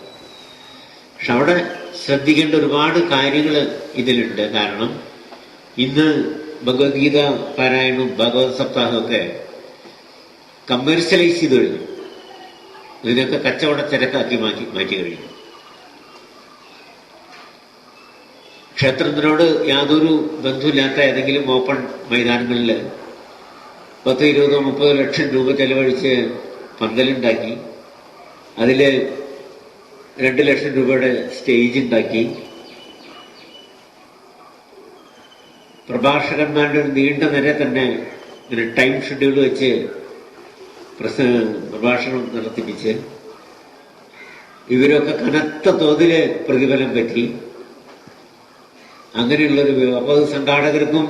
പക്ഷെ അവിടെ ശ്രദ്ധിക്കേണ്ട ഒരുപാട് കാര്യങ്ങൾ ഇതിലുണ്ട്. കാരണം ഇന്ന് ഭഗവത്ഗീത പാരായണവും ഭഗവത് സപ്താഹമൊക്കെ കമേഴ്ഷ്യലൈസ് ചെയ്ത് കഴിഞ്ഞു. ഇതിനൊക്കെ കച്ചവട ചരക്കാക്കി മാറ്റി കഴിഞ്ഞു. ക്ഷേത്രത്തിനോട് യാതൊരു ബന്ധമില്ലാത്ത ഏതെങ്കിലും ഓപ്പൺ മൈതാനങ്ങളിൽ 10, 20, 30 ലക്ഷം രൂപ ചെലവഴിച്ച് പന്തലുണ്ടാക്കി അതിൽ 2 ലക്ഷം രൂപയുടെ സ്റ്റേജ് ഉണ്ടാക്കി പ്രഭാഷകന്മാരുടെ ഒരു നീണ്ട നിര തന്നെ ഇങ്ങനെ ടൈം ഷെഡ്യൂൾ വെച്ച് പ്രഭാഷണം നടത്തിപ്പിച്ച് ഇവരൊക്കെ കനത്ത തോതില് പ്രതിഫലം പറ്റി. അങ്ങനെയുള്ളൊരു അപ്പോൾ സംഘാടകർക്കും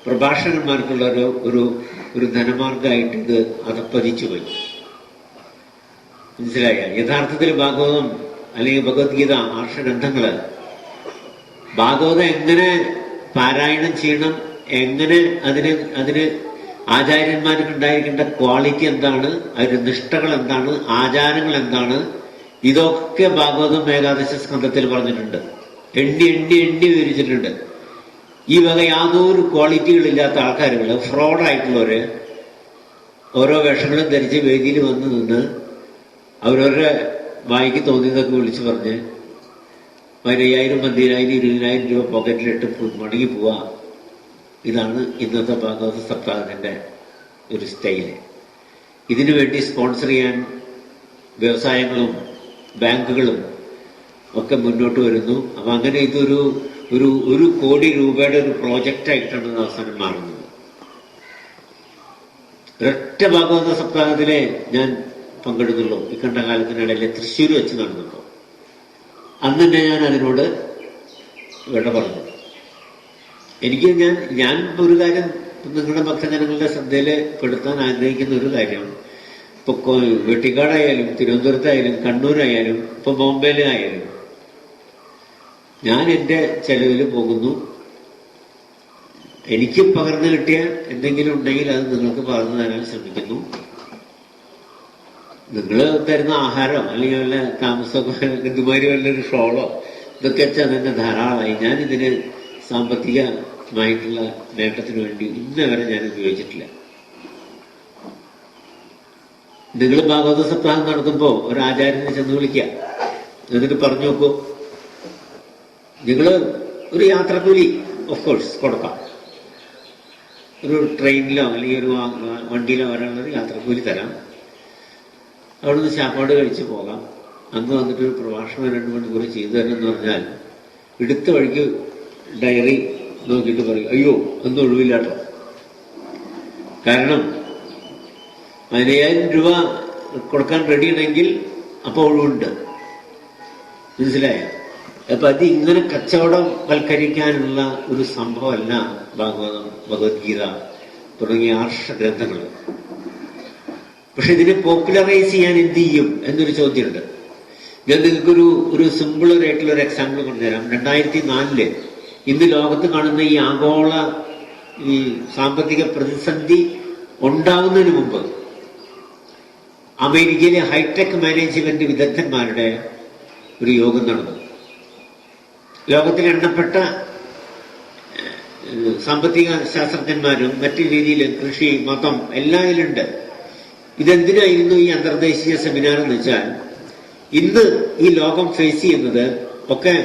പ്രഭാഷകന്മാർക്കുള്ള ഒരു ധനമാർഗമായിട്ട് ഇത് അതപ്പതിച്ചു പോയി. മനസ്സിലായ? യഥാർത്ഥത്തിൽ ഭാഗവതം അല്ലെങ്കിൽ ഭഗവത്ഗീത ആർഷഗ്രന്ഥങ്ങള് ഭാഗവതം എങ്ങനെ പാരായണം ചെയ്യണം, എങ്ങനെ അതിന് ആചാര്യന്മാർക്ക് ഉണ്ടായിരിക്കേണ്ട ക്വാളിറ്റി എന്താണ്, അതിന്റെ നിഷ്ഠകൾ എന്താണ്, ആചാരങ്ങൾ എന്താണ്, ഇതൊക്കെ ഭാഗവതം ഏകാദശ സ്കന്ധത്തിൽ പറഞ്ഞിട്ടുണ്ട്. എണ്ണി വിവരിച്ചിട്ടുണ്ട്. ഈ വക യാതൊരു ക്വാളിറ്റികളില്ലാത്ത ആൾക്കാരുകൾ, ഫ്രോഡായിട്ടുള്ളവര് ഓരോ വേഷങ്ങളും ധരിച്ച് വേദിയിൽ വന്ന് നിന്ന് അവരവരുടെ വായിക്ക് തോന്നിയതൊക്കെ വിളിച്ചു പറഞ്ഞ് 15,000, 10,000, 20,000 രൂപ പോക്കറ്റിലിട്ട് മടങ്ങി പോവാ. ഇതാണ് ഇന്നത്തെ ഭാഗവത സപ്താഹത്തിന്റെ ഒരു സ്റ്റൈല്. ഇതിനു വേണ്ടി സ്പോൺസർ ചെയ്യാൻ വ്യവസായങ്ങളും ബാങ്കുകളും ഒക്കെ മുന്നോട്ട് വരുന്നു. അപ്പൊ അങ്ങനെ ഇതൊരു 1 കോടി രൂപയുടെ ഒരു പ്രോജക്റ്റായിട്ടാണ് അവസാനം മാറുന്നത്. ഒരൊറ്റ ഭാഗവത സപ്താഹത്തിലെ ഞാൻ പങ്കെടുത്തുള്ളൂ. ഈ കണ്ട കാലത്തിനിടയിൽ തൃശ്ശൂർ വെച്ച് നടന്നുള്ളൂ. അന്ന് തന്നെ ഞാൻ അതിനോട് വിട പറഞ്ഞു. എനിക്ക് ഞാൻ ഒരു കാര്യം നിങ്ങളുടെ ഭക്തജനങ്ങളുടെ ശ്രദ്ധയിൽ പെടുത്താൻ ആഗ്രഹിക്കുന്ന ഒരു കാര്യം, ഇപ്പൊ വെട്ടിക്കാടായാലും തിരുവനന്തപുരത്തായാലും കണ്ണൂരായാലും ഇപ്പൊ ബോംബെയിലായാലും ഞാൻ എൻ്റെ ചെലവിൽ പോകുന്നു. എനിക്ക് പകർന്നു കിട്ടിയ എന്തെങ്കിലും ഉണ്ടെങ്കിൽ അത് നിങ്ങൾക്ക് പകർന്നു തരാൻ ശ്രമിക്കുന്നു. നിങ്ങൾ തരുന്ന ആഹാരം അല്ലെങ്കിൽ വല്ല താമസമൊക്കെ ഇതുമാതിരി വല്ലൊരു ഷോളോ ഇതൊക്കെ വെച്ചാൽ തന്നെ ധാരാളമായി. ഞാനിതിന് സാമ്പത്തികമായിട്ടുള്ള നേട്ടത്തിന് വേണ്ടി ഇന്നവരെ ഞാൻ ഉപയോഗിച്ചിട്ടില്ല. നിങ്ങൾ ഭാഗവത സപ്താഹം നടത്തുമ്പോൾ ഒരാചാര്യനെ ചെന്ന് വിളിക്കുക, എന്നിട്ട് പറഞ്ഞു നോക്കൂ. നിങ്ങള് ഒരു യാത്രക്കൂലി ഓഫ് കോഴ്സ് കൊടുക്കാം. ഒരു ട്രെയിനിലോ അല്ലെങ്കിൽ ഒരു വണ്ടിയിലോ വരാനുള്ളത് യാത്രക്കൂലി തരാം. അവിടുന്ന് ചാപ്പാട് കഴിച്ച് പോകാം. അന്ന് വന്നിട്ട് ഒരു പ്രഭാഷണം 2 മണിക്കൂർ ചെയ്തു തരാമെന്ന് പറഞ്ഞാൽ എടുത്ത വഴിക്ക് ഡയറി നോക്കിയിട്ട് പറയും, അയ്യോ ഒന്നും ഒഴിവില്ലാട്ടോ. കാരണം 15,000 രൂപ കൊടുക്കാൻ റെഡിയാണെങ്കിൽ അപ്പോൾ ഒഴിവുണ്ട്. മനസ്സിലായ? അപ്പൊ അത് ഇങ്ങനെ കച്ചവടം വൽക്കരിക്കാനുള്ള ഒരു സംഭവമല്ല ഭാഗവതം, ഭഗവത്ഗീത തുടങ്ങിയ ആർഷഗ്രന്ഥങ്ങൾ. പക്ഷെ ഇതിനെ പോപ്പുലറൈസ് ചെയ്യാൻ എന്ത് ചെയ്യും എന്നൊരു ചോദ്യമുണ്ട്. ഞാൻ നിങ്ങൾക്കൊരു സിമ്പിൾ ആയിട്ടുള്ള ഒരു എക്സാമ്പിൾ കൊണ്ടുതരാം. 2004 ഇന്ന് ലോകത്ത് കാണുന്ന ഈ ആഗോള ഈ സാമ്പത്തിക പ്രതിസന്ധി ഉണ്ടാകുന്നതിന് മുമ്പ് അമേരിക്കയിലെ ഹൈടെക് മാനേജ്മെന്റ് വിദഗ്ധന്മാരുടെ ഒരു യോഗം നടന്നു. ലോകത്തിൽ എണ്ണപ്പെട്ട സാമ്പത്തിക ശാസ്ത്രജ്ഞന്മാരും മറ്റു രീതിയിലും കൃഷി, മതം എല്ലാം ഇതിലുണ്ട്. ഇതെന്തിനായിരുന്നു ഈ അന്തർദേശീയ സെമിനാർ എന്ന് വെച്ചാൽ, ഇന്ന് ഈ ലോകം ഫേസ് ചെയ്യുന്നത് ഒക്കെ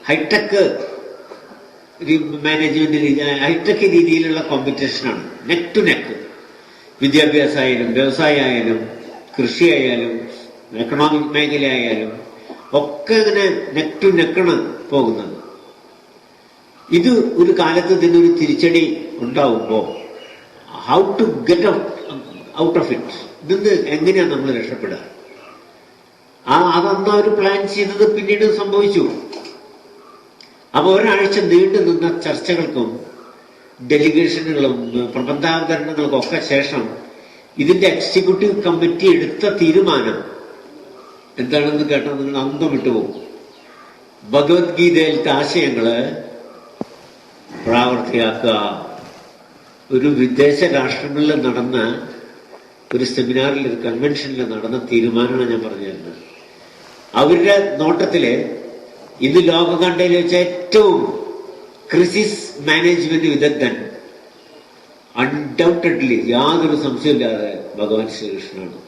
ഹൈടെക് മാനേജ്മെന്റ്, ഹൈടെക് രീതിയിലുള്ള കോമ്പറ്റീഷനാണ്. Neck to neck. വിദ്യാഭ്യാസമായാലും വ്യവസായമായാലും കൃഷിയായാലും എക്കണോമിക് മേഖലയായാലും ഒക്കെ അങ്ങനെ നെക്ക് ടു നെക്കാണ് പോകുന്നത്. ഇത് ഒരു കാലത്ത് ഇതിനൊരു തിരിച്ചടി ഉണ്ടാവുമ്പോൾ how to get out of it, ഇതിന്ന് എങ്ങനെയാണ് നമ്മൾ രക്ഷപ്പെടുക? അതൊന്നും അവർ പ്ലാൻ ചെയ്തത് പിന്നീട് സംഭവിച്ചു. അപ്പൊ ഒരാഴ്ച നീണ്ടു നിന്ന ചർച്ചകൾക്കും ഡെലിഗേഷനുകളും പ്രബന്ധാവതരണങ്ങൾക്കും ഒക്കെ ശേഷം ഇതിന്റെ എക്സിക്യൂട്ടീവ് കമ്മിറ്റി എടുത്ത തീരുമാനം എന്താണെന്ന് കേട്ടാൽ നിങ്ങൾ അന്തം വിട്ടുപോകും. ഭഗവത്ഗീതയിലത്തെ ആശയങ്ങള് പ്രാവർത്തിയാക്കുക. ഒരു വിദേശ രാഷ്ട്രങ്ങളിൽ നടന്ന ഒരു സെമിനാറിൽ, ഒരു കൺവെൻഷനിൽ നടന്ന തീരുമാനമാണ് ഞാൻ പറഞ്ഞു തരുന്നത്. അവരുടെ നോട്ടത്തില് ഇന്ന് ലോകകണ്ടയിൽ വെച്ച ഏറ്റവും ക്രിസിസ് മാനേജ്മെന്റ് വിദഗ്ധൻ അൺഡൗട്ടഡ്ലി, യാതൊരു സംശയമില്ലാതെ ഭഗവാൻ ശ്രീകൃഷ്ണനാണ്.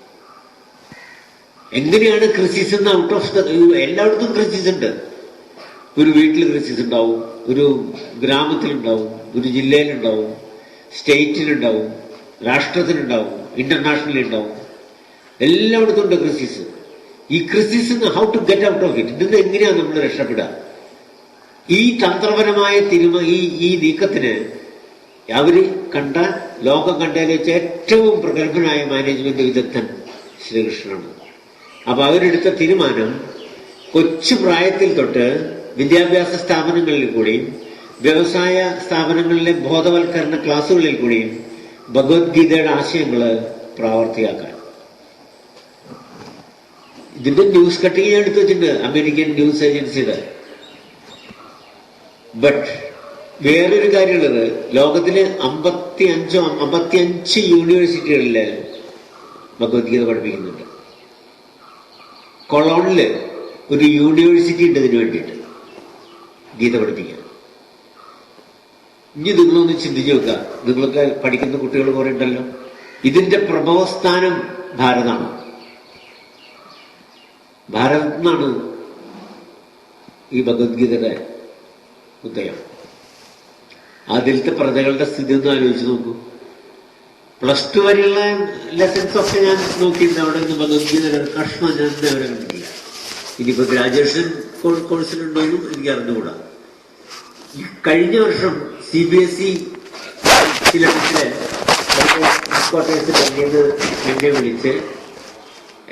എങ്ങനെയാണ് ക്രിസിസ് എന്ന് ഔട്ട് ഓഫ് എല്ലായിടത്തും ക്രിസിസ് ഉണ്ട്. ഒരു വീട്ടിൽ ക്രിസിസ് ഉണ്ടാവും, ഒരു ഗ്രാമത്തിലുണ്ടാവും, ഒരു ജില്ലയിലുണ്ടാവും, സ്റ്റേറ്റിലുണ്ടാവും, രാഷ്ട്രത്തിലുണ്ടാവും, ഇന്റർനാഷണലി ഉണ്ടാവും, എല്ലായിടത്തും ഉണ്ട് ക്രിസിസ്. ഈ crisis how to get out of it, ഇതിന് എങ്ങനെയാണ് നമ്മൾ രക്ഷപ്പെടുക? ഈ തന്ത്രപരമായ ഈ നീക്കത്തിന് അവര് കണ്ട, ലോകം കണ്ടതിൽ വെച്ച ഏറ്റവും പ്രഗത്ഭനായ മാനേജ്മെന്റ് വിദഗ്ധൻ ശ്രീകൃഷ്ണനാണ്. അപ്പൊ അവരെടുത്ത തീരുമാനം കൊച്ചു പ്രായത്തിൽ തൊട്ട് വിദ്യാഭ്യാസ സ്ഥാപനങ്ങളിൽ കൂടിയും വ്യവസായ സ്ഥാപനങ്ങളിലെ ബോധവൽക്കരണ ക്ലാസുകളിൽ കൂടിയും ഭഗവത്ഗീതയുടെ ആശയങ്ങള് പ്രാവർത്തിയാക്കാൻ. ഇതിന്റെ ന്യൂസ് കട്ടിങ് ഞാൻ എടുത്തു വെച്ചിട്ടുണ്ട്, അമേരിക്കൻ ന്യൂസ് ഏജൻസിയുടെ. ബട്ട് വേറൊരു കാര്യമുള്ളത്, ലോകത്തില് 55 യൂണിവേഴ്സിറ്റികളില് ഭഗവത്ഗീത പഠിപ്പിക്കുന്നുണ്ട്. കൊളോണില് ഒരു യൂണിവേഴ്സിറ്റി ഉണ്ട് ഇതിനു വേണ്ടിയിട്ട് ഗീത പഠിപ്പിക്കാൻ. ഇനി നിങ്ങളൊന്ന് ചിന്തിച്ചു നോക്കുക, നിങ്ങളൊക്കെ പഠിക്കുന്ന കുട്ടികൾ കുറെ ഉണ്ടല്ലോ. ഇതിന്റെ പ്രഭവസ്ഥാനം ഭാരതമാണ്. ഭാരതത്തിൽ നിന്നാണ് ഈ ഭഗവത്ഗീതയുടെ ഉദയം. അതിലത്തെ പ്രജകളുടെ സ്ഥിതി ഒന്ന് ആലോചിച്ച് നോക്കൂ. +2 വരെയുള്ള ലെസൺസ് ഒക്കെ ഞാൻ നോക്കിയിട്ടുണ്ട്. അവിടെ നിന്ന് ഭഗവത്ഗീതയുടെ കഷ്ണം ഞാൻ അവരെ കണ്ടിട്ടില്ല. ഇനിയിപ്പോ ഗ്രാജുവേഷൻ കോഴ്സിലുണ്ടോയെന്നും എനിക്ക് അറിഞ്ഞുകൂടാ. കഴിഞ്ഞ വർഷം CBSE സിലബസിലെ എന്നെ വിളിച്ച്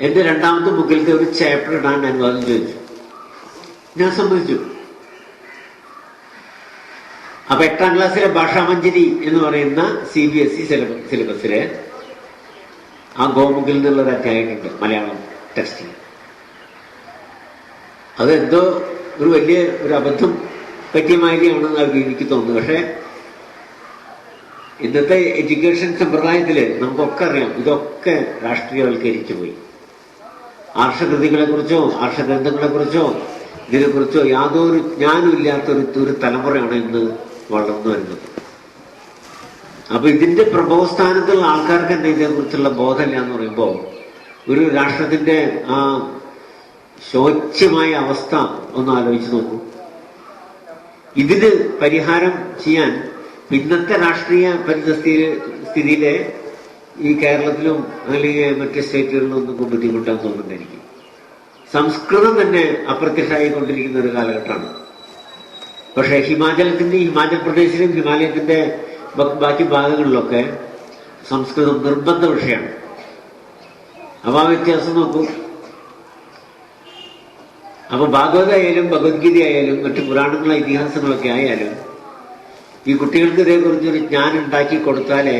എന്റെ 2ാമത്തെ ബുക്കിലത്തെ ഒരു ചാപ്റ്റർ ഇടാൻ അനുവാദം ചോദിച്ചു. ഞാൻ സമ്മതിച്ചു. അപ്പൊ 8ാം ക്ലാസ്സിലെ ഭാഷാമഞ്ജരി എന്ന് പറയുന്ന CBSE സിലബസിലെ ആ ഗോമുഖിൽ നിന്നുള്ളൊരു അധ്യായമുണ്ട് മലയാളം ടെക്സ്റ്റിൽ. അതെന്തോ ഒരു വലിയ ഒരു അബദ്ധം പറ്റിയ മാതിരിയാണെന്ന് എനിക്ക് തോന്നുന്നു. പക്ഷെ ഇന്നത്തെ എഡ്യൂക്കേഷൻ സമ്പ്രദായത്തില് നമുക്കൊക്കെ അറിയാം, ഇതൊക്കെ രാഷ്ട്രീയവൽക്കരിച്ചു പോയി. ആർഷകൃതികളെക്കുറിച്ചോ ആർഷഗ്രന്ഥങ്ങളെക്കുറിച്ചോ ഇതിനെക്കുറിച്ചോ യാതൊരു ജ്ഞാനം ഇല്ലാത്തൊരു തലമുറയാണ് ഇന്ന് വളർന്നു വരുന്നത്. അപ്പൊ ഇതിന്റെ പ്രഭവസ്ഥാനത്തുള്ള ആൾക്കാർക്ക് തന്നെ ഇതിനെക്കുറിച്ചുള്ള ബോധമില്ല എന്ന് പറയുമ്പോൾ ഒരു രാഷ്ട്രത്തിന്റെ ആ ശോച്യമായ അവസ്ഥ ഒന്ന് ആലോചിച്ച് നോക്കൂ. ഇതിന് പരിഹാരം ചെയ്യാൻ ഇന്നത്തെ രാഷ്ട്രീയ പരിസ്ഥിതിയിലെ ഈ കേരളത്തിലും അല്ലെങ്കിൽ മറ്റ് സ്റ്റേറ്റുകളിലും ഒന്നും ബുദ്ധിമുട്ടാന്ന് തോന്നുന്നുണ്ട് എനിക്ക്. സംസ്കൃതം തന്നെ അപ്രത്യക്ഷമായിക്കൊണ്ടിരിക്കുന്ന ഒരു കാലഘട്ടമാണ്. പക്ഷെ ഹിമാചൽ പ്രദേശിലും ഹിമാലയത്തിന്റെ ബാക്കി ഭാഗങ്ങളിലൊക്കെ സംസ്കൃതം നിർബന്ധ വിഷയമാണ്. അപ്പൊ ആ വ്യത്യാസം നോക്കൂ. അപ്പൊ ഭാഗവതായാലും ഭഗവത്ഗീത ആയാലും മറ്റു പുരാണങ്ങളെ ഇതിഹാസങ്ങളൊക്കെ ആയാലും ഈ കുട്ടികൾക്ക് ഇതേക്കുറിച്ചൊരു ജ്ഞാനം ഉണ്ടാക്കി കൊടുത്താലേ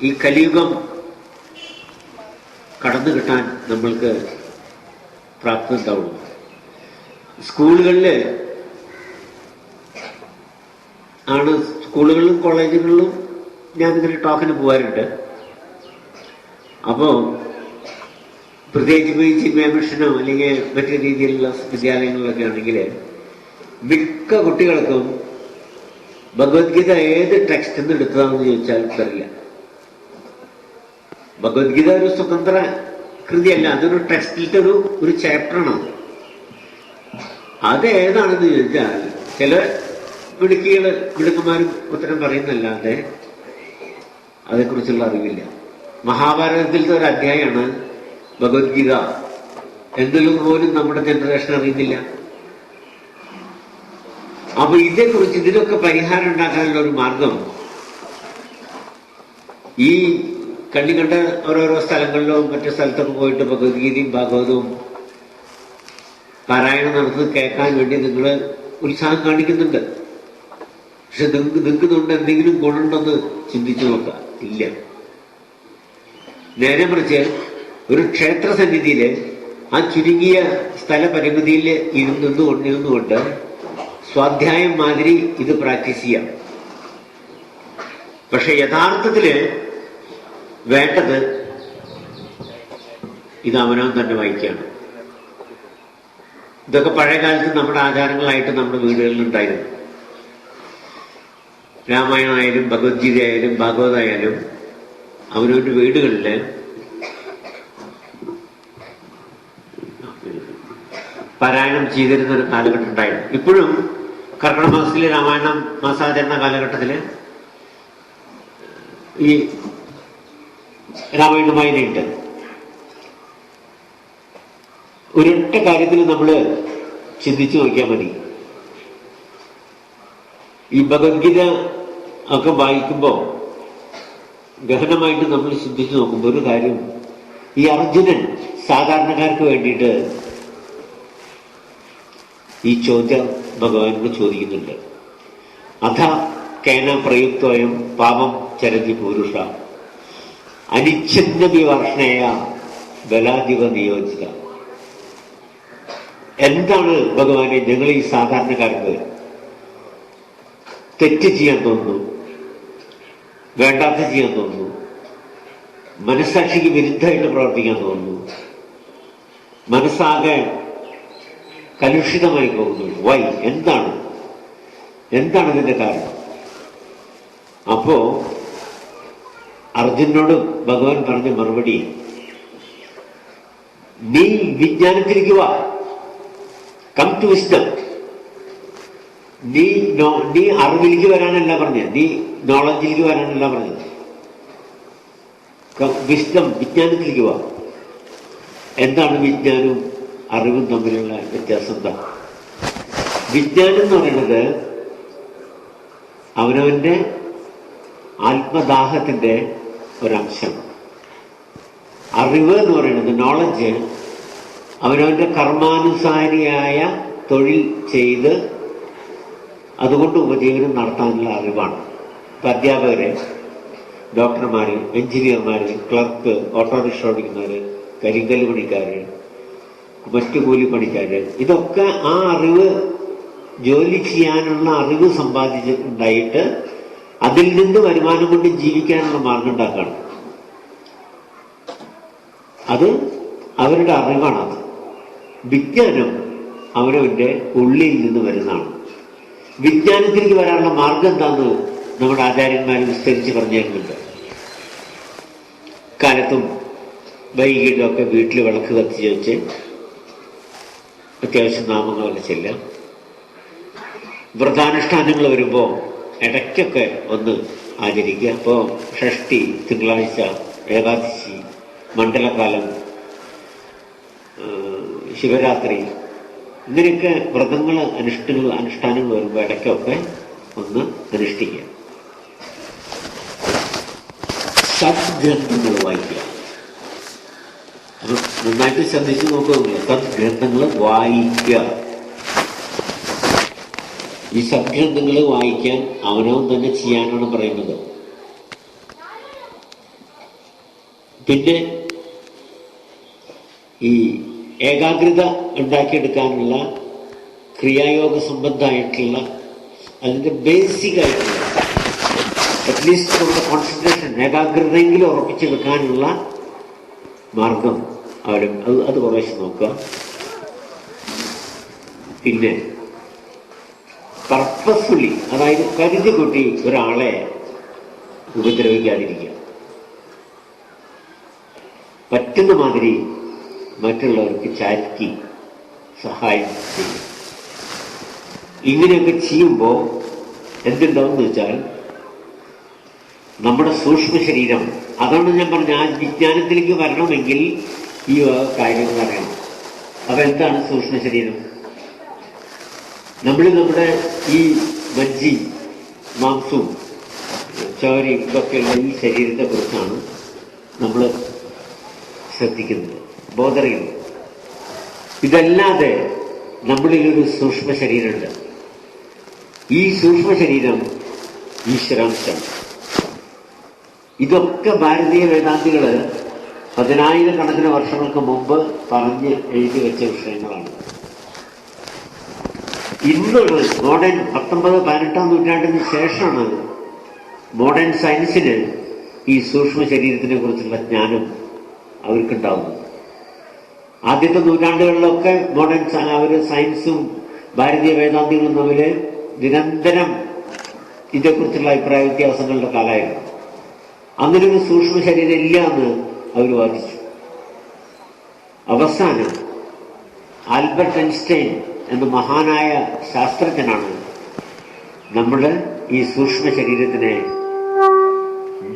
ഈ കലിയുഗം കടന്നു കിട്ടാൻ നമ്മൾക്ക് പ്രാപ്തി ഉണ്ടാവുള്ളൂ. സ്കൂളുകളിലും കോളേജുകളിലും ഞാനിങ്ങനെ ടോക്കിന് പോകാറുണ്ട്. അപ്പോൾ പ്രത്യേകിച്ച് ഈ ചിന്മയ മിഷനോ അല്ലെങ്കിൽ മറ്റു രീതിയിലുള്ള വിദ്യാലയങ്ങളിലൊക്കെ ആണെങ്കിൽ മിക്ക കുട്ടികൾക്കും ഭഗവത്ഗീത ഏത് ടെക്സ്റ്റിൽ നിന്ന് എടുത്തതാണെന്ന് ചോദിച്ചാൽ ഉത്തരമില്ല. ഭഗവത്ഗീത ഒരു സ്വതന്ത്ര കൃതിയല്ല, അതൊരു ടെക്സ്റ്റിലത്തെ ഒരു ചാപ്റ്ററാണ്. അത് ഏതാണെന്ന് ചോദിച്ചാൽ ചില മിടുക്കന്മാരും ഉത്തരം പറയുന്നല്ലാതെ അതേക്കുറിച്ചുള്ള അറിവില്ല. മഹാഭാരതത്തിലത്തെ ഒരു അധ്യായമാണ് ഭഗവത്ഗീത എന്നുള്ളത് പോലും നമ്മുടെ ജനറേഷൻ അറിയുന്നില്ല. അപ്പൊ ഇതേക്കുറിച്ച് ഇതിനൊക്കെ പരിഹാരം ഉണ്ടാക്കാനുള്ള ഒരു മാർഗം ഈ കണ്ണി കണ്ട ഓരോരോ സ്ഥലങ്ങളിലോ മറ്റു സ്ഥലത്തൊക്കെ പോയിട്ട് ഭഗവത്ഗീതയും ഭാഗവതവും പാരായണം നടത്തുന്നത് കേൾക്കാൻ വേണ്ടി നിങ്ങൾ ഉത്സാഹം കാണിക്കുന്നുണ്ട്. പക്ഷെ നിൽക്കുന്നുണ്ട് എന്തെങ്കിലും ഗുണമുണ്ടെന്ന് ചിന്തിച്ചു നോക്കാം. ഇല്ല. നേരെ മറിച്ച് ഒരു ക്ഷേത്ര സന്നിധിയില് ആ ചുരുങ്ങിയ സ്ഥലപരിമിതിയിൽ നിന്നുകൊണ്ട് സ്വാധ്യായം മാതിരി ഇത് പ്രാക്ടീസ് ചെയ്യാം. പക്ഷെ യഥാർത്ഥത്തില് വേണ്ടത് ഇത് അവനവൻ തന്നെ വായിക്കുകയാണ്. ഇതൊക്കെ പഴയ കാലത്ത് നമ്മുടെ ആചാരങ്ങളായിട്ട് നമ്മുടെ വീടുകളിൽ ഉണ്ടായിരുന്നു. രാമായണമായാലും ഭഗവത്ഗീത ആയാലും ഭാഗവതായാലും അവനവന്റെ വീടുകളില് പാരായണം ചെയ്തിരുന്ന ഒരു കാലഘട്ടം ഉണ്ടായിരുന്നു. ഇപ്പോഴും കർക്കിടക മാസത്തിലെ രാമായണം മാസാചരണ കാലഘട്ടത്തില് ഈ രാമായണ വായനയുണ്ട്. ഒരൊറ്റ കാര്യത്തിൽ നമ്മൾ ചിന്തിച്ചു നോക്കിയാൽ മതി. ഈ ഭഗവത്ഗീത ഒക്കെ വായിക്കുമ്പോൾ ഗഹനമായിട്ട് നമ്മൾ ചിന്തിച്ചു നോക്കുമ്പോൾ ഒരു കാര്യം, ഈ അർജുനൻ സാധാരണക്കാർക്ക് വേണ്ടിയിട്ട് ഈ ചോദ്യം ഭഗവാനോട് ചോദിക്കുന്നുണ്ട്. അഥ കേന പ്രയുക്തോയം പാപം ചരതി പൂരുഷ അനിച്ഛിന്ന വിവർഷണയ ബലാധിപ നിയോജിത. എന്താണ് ഭഗവാനെ ഞങ്ങൾ ഈ സാധാരണക്കാർക്ക് തെറ്റ് ചെയ്യാൻ തോന്നുന്നു, വേണ്ടാത്ത ചെയ്യാൻ തോന്നുന്നു, മനസ്സാക്ഷിക്ക് വിരുദ്ധമായിട്ട് പ്രവർത്തിക്കാൻ തോന്നുന്നു, മനസ്സാകെ കലുഷിതമായി പോകുന്നു. വൈ? എന്താണ് ഇതിന്റെ കാരണം? അപ്പോ അർജുനോട് ഭഗവാൻ പറഞ്ഞ മറുപടി, നീ വിജ്ഞാനത്തിലേക്ക് വാ, കം ടു വിസ്ഡം. നീ അറിവിലേക്ക് വരാനല്ല പറഞ്ഞത്, നീ നോളജിലേക്ക് വരാനല്ല പറഞ്ഞത്. വിസ്ഡം, വിജ്ഞാനത്തിലേക്ക് വാ. എന്താണ് വിജ്ഞാനവും അറിവും തമ്മിലുള്ള വ്യത്യാസം? എന്താ വിജ്ഞാനം എന്ന് പറയുന്നത്? അവനവന്റെ ആത്മദാഹത്തിന്റെ ഒരംശം. അറിവ് എന്ന് പറയുന്നത്, നോളജ്, അവനവന്റെ കർമാനുസാരിയായ തൊഴിൽ ചെയ്ത് അതുകൊണ്ട് ഉപജീവനം നടത്താനുള്ള അറിവാണ്. ഇപ്പൊ അധ്യാപകര്, ഡോക്ടർമാര്, എഞ്ചിനീയർമാര്, ക്ലർക്ക്, ഓട്ടോറിക്ഷ ഓടിക്കുന്നവര്, കരിങ്കല്ല് പണിക്കാര്, മറ്റു കൂലിപ്പണിക്കാര്, ഇതൊക്കെ ആ അറിവ്, ജോലി ചെയ്യാനുള്ള അറിവ് സമ്പാദിച്ചിട്ടുണ്ടായിട്ട് അതിൽ നിന്ന് വരുമാനം കൊണ്ട് ജീവിക്കാനുള്ള മാർഗം ഉണ്ടാക്കുകയാണ്. അത് അവരുടെ അറിവാണത്. വിജ്ഞാനം അവരവന്റെ ഉള്ളിൽ നിന്ന് വരുന്നതാണ്. വിജ്ഞാനത്തിലേക്ക് വരാനുള്ള മാർഗം എന്താന്ന് നമ്മുടെ ആചാര്യന്മാർ വിസ്തരിച്ച് പറഞ്ഞു തരുന്നുണ്ട്. കാലത്തും വൈകിട്ടൊക്കെ വീട്ടിൽ വിളക്ക് കത്തിച്ച് വെച്ച് അത്യാവശ്യം നാമങ്ങളൊക്കെ ചെല്ലാം. വ്രതാനുഷ്ഠാനങ്ങൾ വരുമ്പോൾ ഇടയ്ക്കൊക്കെ ഒന്ന് ആചരിക്കുക. അപ്പോൾ ഷഷ്ടി, തിങ്കളാഴ്ച, ഏകാദശി, മണ്ഡലകാലം, ശിവരാത്രി, ഇങ്ങനെയൊക്കെ വ്രതങ്ങൾ അനുഷ്ഠാനങ്ങൾ വരുമ്പോൾ ഇടയ്ക്കൊക്കെ ഒന്ന് അനുഷ്ഠിക്കുക. സദ്ഗ്രന്ഥങ്ങൾ വായിക്കുക. അത് നന്നായിട്ട് ശ്രദ്ധിച്ച് നോക്കുകയില്ല. സദ്ഗ്രന്ഥങ്ങൾ വായിക്കുക. ഈ സദ്ഗ്രന്ഥങ്ങൾ വായിക്കാൻ അവനവൻ തന്നെ ചെയ്യാനാണ് പറയുന്നത്. പിന്നെ ഈ ഏകാഗ്രത ഉണ്ടാക്കിയെടുക്കാനുള്ള ക്രിയായോഗ സംബന്ധമായിട്ടുള്ള അതിൻ്റെ ബേസിക് ആയിട്ടുള്ള അറ്റ്ലീസ്റ്റ് നമ്മുടെ കോൺസെൻട്രേഷൻ ഏകാഗ്രതയെങ്കിലും ഉറപ്പിച്ചെടുക്കാനുള്ള മാർഗം അത് കുറേശ്ശെ നോക്കുക. പിന്നെ പർപ്പസ്ഫുള്ളി, അതായത് കരുതി കൂട്ടി ഒരാളെ ഉപദ്രവിക്കാതിരിക്കുക. പറ്റുന്ന മാതിരി മറ്റുള്ളവർക്ക് ചാരിറ്റി സഹായം ചെയ്യും. ഇങ്ങനെയൊക്കെ ചെയ്യുമ്പോൾ എന്തുണ്ടാവും വെച്ചാൽ നമ്മുടെ സൂക്ഷ്മ ശരീരം, അതാണ് ഞാൻ പറഞ്ഞ ആ വിജ്ഞാനത്തിലേക്ക് വരണമെങ്കിൽ ഈ കാര്യങ്ങൾ അറിയണം. അപ്പൊ എന്താണ് സൂക്ഷ്മ ശരീരം? നമ്മുടെ ഈ മജ്ജി മാംസവും ചോരയും ഇതൊക്കെയുള്ള ഈ ശരീരത്തെ കുറിച്ചാണ് നമ്മൾ ശ്രദ്ധിക്കുന്നത്, ബോധറിയുന്നത്. ഇതല്ലാതെ നമ്മളിലൊരു സൂക്ഷ്മ ശരീരമുണ്ട്. ഈ സൂക്ഷ്മ ശരീരം ഈശ്വരാംശം. ഇതൊക്കെ ഭാരതീയ വേദാന്തികള് 10,000 വർഷങ്ങൾക്ക് മുമ്പ് പറഞ്ഞ് എഴുതി വെച്ച വിഷയങ്ങളാണ്. ഇന്നാണ് മോഡേൺ 19-18 നൂറ്റാണ്ടിന് ശേഷമാണ് മോഡേൺ സയൻസിന് ഈ സൂക്ഷ്മ ശരീരത്തിനെ കുറിച്ചുള്ള ജ്ഞാനം അവർക്കുണ്ടാവുന്നത്. ആദ്യത്തെ നൂറ്റാണ്ടുകളിലൊക്കെ മോഡേൺ സയൻസും ഭാരതീയ വേദാന്തികളും തമ്മിൽ നിരന്തരം ഇതേക്കുറിച്ചുള്ള അഭിപ്രായ വ്യത്യാസങ്ങളുടെ കാലമായിരുന്നു. അങ്ങനെ ഒരു സൂക്ഷ്മ ശരീരം ഇല്ല എന്ന് അവർ വാദിച്ചു. അവസാനം ആൽബർട്ട് ഐൻസ്റ്റൈൻ എന്ന മഹാനായ ശാസ്ത്രജ്ഞനാണ് നമ്മുടെ ഈ സൂക്ഷ്മ ശരീരത്തിനെ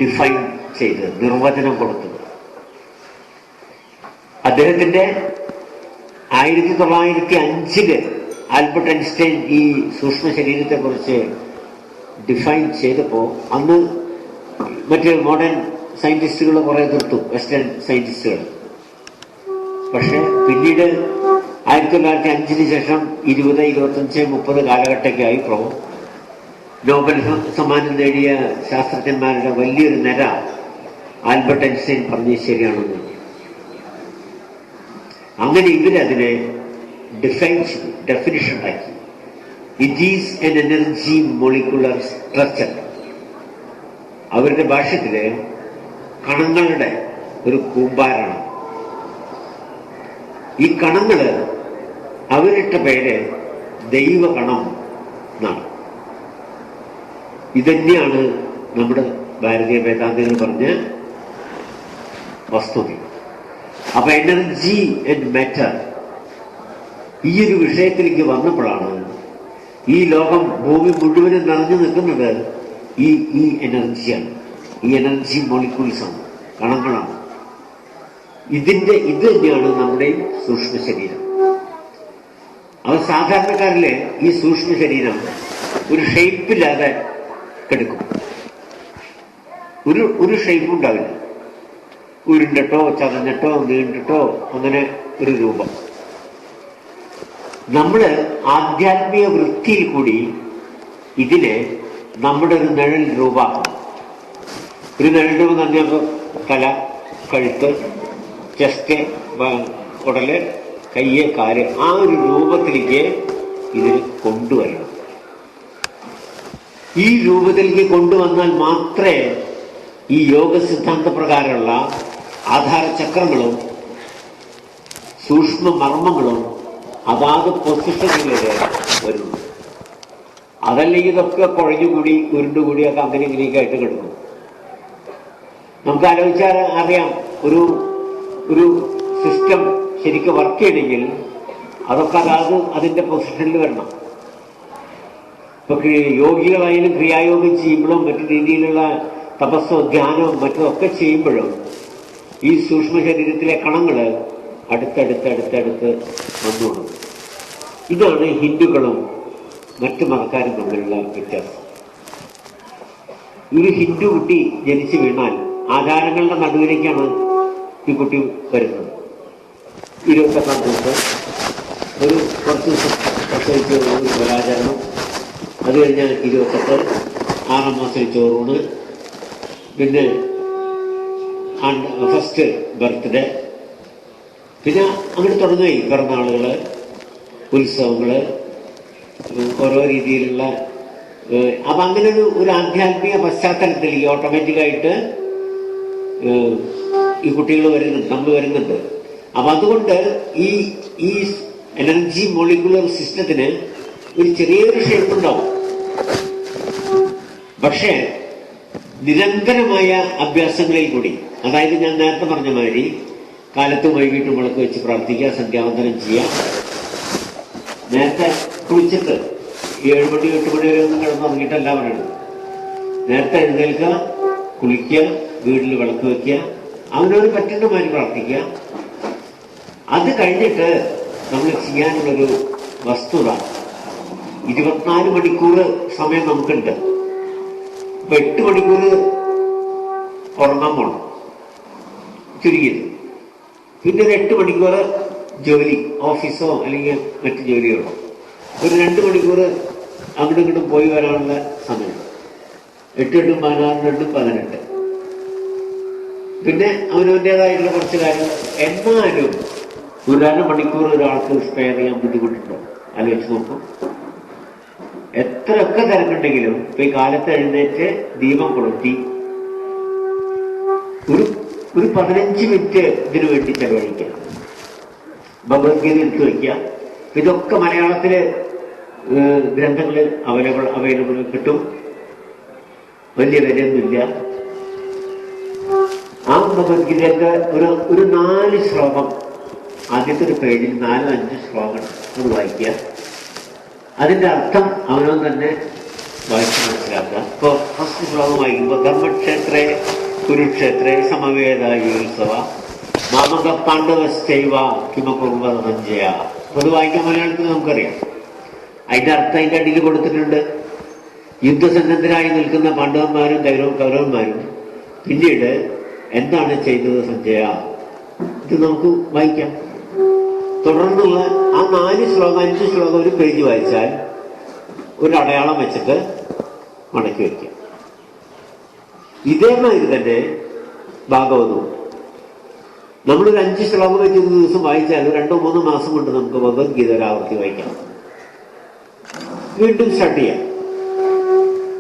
ഡിഫൈൻ ചെയ്ത് നിർവചനം കൊടുത്തത്. അദ്ദേഹത്തിന്റെ 1905 ആൽബർട്ട് ഐൻസ്റ്റൈൻ ഈ സൂക്ഷ്മ ശരീരത്തെ കുറിച്ച് ഡിഫൈൻ ചെയ്തപ്പോൾ അന്ന് മറ്റ് മോഡേൺ സയന്റിസ്റ്റുകൾ കുറെ എതിർത്തു, വെസ്റ്റേൺ സയന്റിസ്റ്റുകൾ. പക്ഷെ പിന്നീട് 1905 ശേഷം 20, 25, 30 കാലഘട്ടമൊക്കെ ആയപ്പോൾ നോബൽ സമ്മാനം നേടിയ ശാസ്ത്രജ്ഞന്മാരുടെ വലിയൊരു നിര ആൽബർട്ട് ഐൻസ്റ്റൈൻ പറഞ്ഞത് ശരിയാണെന്ന്. അങ്ങനെ ഇവരതിനെ ഡെഫിനിഷൻ ആക്കി. It is N energy molecular structure. അവരുടെ ഭാഷ്യത്തില് കണങ്ങളുടെ ഒരു കൂമ്പാരാണ്. ഈ കണങ്ങള് അവരിട്ട പേര് ദൈവകണം എന്നാണ്. ഇതന്നെയാണ് നമ്മുടെ ഭാരതീയ വേദാന്തികൾ പറഞ്ഞ വസ്തുത. അപ്പൊ എനർജി ആൻഡ് മാറ്റർ ഈ ഒരു വിഷയത്തിലേക്ക് വന്നപ്പോഴാണ് ഈ ലോകം, ഭൂമി മുഴുവനും നിറഞ്ഞു നിൽക്കുന്നത് ഈ എനർജിയാണ്. ഈ എനർജി മോളിക്യൂൾസാണ്, കണങ്ങളാണ്. ഇത് തന്നെയാണ് നമ്മുടെ സൂക്ഷ്മ ശരീരം. അത് സാധാരണക്കാരിലെ ഈ സൂക്ഷ്മ ശരീരം ഒരു ഷേപ്പില്ലാതെ കിടക്കും. ഒരു ഷേപ്പും ഉണ്ടാവില്ല. ഉരുണ്ടിട്ടോ ചതഞ്ഞിട്ടോ നീണ്ടിട്ടോ അങ്ങനെ ഒരു രൂപം. നമ്മള് ആധ്യാത്മിക വൃത്തിയിൽ കൂടി ഇതിനെ നമ്മുടെ ഒരു നിഴൽ രൂപമാക്കും. ഒരു നിഴൽ രൂപം പറഞ്ഞപ്പോൾ തല, കഴുത്ത്, ചെസ്റ്റ്, കുടല്, കയ്യ്, കാല്, ആ ഒരു രൂപത്തിലേക്ക് ഇതിന് കൊണ്ടുവരണം. ഈ രൂപത്തിലേക്ക് കൊണ്ടുവന്നാൽ മാത്രമേ ഈ യോഗ സിദ്ധാന്ത പ്രകാരമുള്ള ആധാരചക്രങ്ങളും സൂക്ഷ്മ മർമ്മങ്ങളും അതാത് പൊസിഷനിലേക്ക് വരുള്ളൂ. അതല്ലെങ്കിൽ ഇതൊക്കെ കുഴഞ്ഞുകൂടി ഉരുണ്ടുകൂടിയൊക്കെ അങ്ങനെ ഇങ്ങനെയൊക്കെ ആയിട്ട് കിടക്കും. നമുക്ക് ആലോചിച്ചാൽ അറിയാം, ഒരു സിസ്റ്റം ശരിക്കും വർക്ക് ചെയ്യണമെങ്കിൽ അതൊക്കെ അതാത് അതിന്റെ പൊസിഷനിൽ വരണം. ഇപ്പൊ യോഗികളായാലും ക്രിയായോഗം ചെയ്യുമ്പോഴും മറ്റു രീതിയിലുള്ള തപസ്സോ ധ്യാനവും മറ്റൊക്കെ ചെയ്യുമ്പോഴും ഈ സൂക്ഷ്മ ശരീരത്തിലെ കണങ്ങള് അടുത്തടുത്ത് വന്നുകൊടുക്കും. ഇതാണ് ഹിന്ദുക്കളും മറ്റു മതക്കാരും തമ്മിലുള്ള വ്യത്യാസം. ഒരു ഹിന്ദു കുട്ടി ജനിച്ചു വീണാൽ ആചാരങ്ങളുടെ നടുവിലേക്കാണ് ഈ കുട്ടി വരുന്നത്. 28 ദിവസം ഒരു കുറച്ച് ദിവസം പ്രസവിച്ച് ഒരു ബലാചരണം, അത് കഴിഞ്ഞാൽ 28 6 മാസം ചോറൂണ്, പിന്നെ ഫസ്റ്റ് ബർത്ത്ഡേ, പിന്നെ അങ്ങനെ തുടങ്ങി പിറന്നാളുകള്, ഉത്സവങ്ങള്, ഓരോ രീതിയിലുള്ള. അപ്പൊ അങ്ങനെ ഒരു ആധ്യാത്മിക പശ്ചാത്തലത്തിൽ ഈ ഓട്ടോമാറ്റിക്കായിട്ട് ഈ കുട്ടികൾ വരുന്നുണ്ട്, നമ്മൾ വരുന്നുണ്ട്. അപ്പൊ അതുകൊണ്ട് ഈ എനർജി മോളിക്കുലർ സിസ്റ്റത്തിന് ഒരു ചെറിയൊരു ഷേപ്പ് ഉണ്ടാവും. പക്ഷേ നിരന്തരമായ അഭ്യാസങ്ങളിൽ കൂടി, അതായത് ഞാൻ നേരത്തെ പറഞ്ഞ മാതിരി കാലത്തും വൈകിട്ടും വിളക്ക് വെച്ച് പ്രാർത്ഥിക്കുക, സന്ധ്യാവന്തനം ചെയ്യുക, നേരത്തെ കുളിച്ചിട്ട് 7 മണി 8 മണി വരെ ഒന്നും കിടന്നുറങ്ങിയിട്ടല്ല പറയുന്നത്. നേരത്തെ എഴുന്നേൽക്കുക, കുളിക്കുക, വീട്ടിൽ വിളക്ക് വെക്കുക, അവനവന് പറ്റുന്ന മാതിരി പ്രാർത്ഥിക്കുക. അത് കഴിഞ്ഞിട്ട് നമ്മൾ ചെയ്യാനുള്ളൊരു വസ്തുത, 24 മണിക്കൂർ സമയം നമുക്കുണ്ട്. ഇപ്പൊ 8 മണിക്കൂർ ഉറങ്ങാൻ പോണം ചുരുങ്ങിയത്, പിന്നെ ഒരു 8 മണിക്കൂർ ജോലി, ഓഫീസോ അല്ലെങ്കിൽ മറ്റു ജോലികളോ, ഒരു 2 മണിക്കൂർ അങ്ങോട്ടും ഇങ്ങോട്ടും പോയി വരാനുള്ള സമയം, 8 8 16 2 18, പിന്നെ അവനവൻ്റെതായിട്ടുള്ള കുറച്ച് കാര്യങ്ങൾ. എന്നാലും ഒരു 1 മണിക്കൂർ ഒരാൾക്ക് സ്പെയർ ചെയ്യാൻ ബുദ്ധിമുട്ടുണ്ടോ? ആലോചിച്ച് നോക്കും. എത്രയൊക്കെ തിരക്കുണ്ടെങ്കിലും ഇപ്പൊ ഈ കാലത്ത് എഴുന്നേറ്റ് ദീപം കൊളുത്തി ഒരു 15 മിനിറ്റ് ഇതിനു വേണ്ടി ചെലവഴിക്കാം. ഭഗവത്ഗീത എടുത്തു വയ്ക്കുക. ഇതൊക്കെ മലയാളത്തില് ഗ്രന്ഥങ്ങളിൽ അവൈലബിൾ കിട്ടും, വലിയ വിലയൊന്നുമില്ല. ആ ഭഗവത്ഗീതയുടെ ഒരു 4 ശ്ലോകം, ആദ്യത്തെ ഒരു പേജിൽ 4-5 ശ്ലോകം അത് വായിക്കുക. അതിന്റെ അർത്ഥം അവനവൻ തന്നെ വായിച്ച് മനസ്സിലാക്കുക. ഇപ്പൊ ഫസ്റ്റ് ശ്ലോകം വായിക്കുമ്പോൾ ധർമ്മക്ഷേത്രേ കുരുക്ഷേത്രേ സമവേദായുത്സവ മാമക പാണ്ഡവശ്ചൈവ കിമകുർവ സഞ്ജയ. അത് വായിക്കാൻ മലയാളത്തിൽ നമുക്കറിയാം. അതിന്റെ അർത്ഥം അതിന്റെ അടിയിൽ കൊടുത്തിട്ടുണ്ട്. യുദ്ധസന്നദ്ധരായി നിൽക്കുന്ന പാണ്ഡവന്മാരും കൗരവന്മാരും പിന്നീട് എന്താണ് ചെയ്തത് സഞ്ജയ, ഇത് നമുക്ക് വായിക്കാം. തുടർന്നുള്ള ആ 4 ശ്ലോകം 5 ശ്ലോകം ഒരു പേജ് വായിച്ചാൽ ഒരു അടയാളം വെച്ചിട്ട് മടക്കി വയ്ക്കാം. ഇതേമാതിരി തന്നെ ഭാഗവതവും നമ്മളൊരു 5 ശ്ലോകം വെച്ച് ഒരു ദിവസം വായിച്ചാൽ 2-3 മാസം കൊണ്ട് നമുക്ക് ഭഗവത്ഗീത ഒരാവർത്തി വായിക്കാം, വീണ്ടും സ്റ്റാർട്ട് ചെയ്യാം.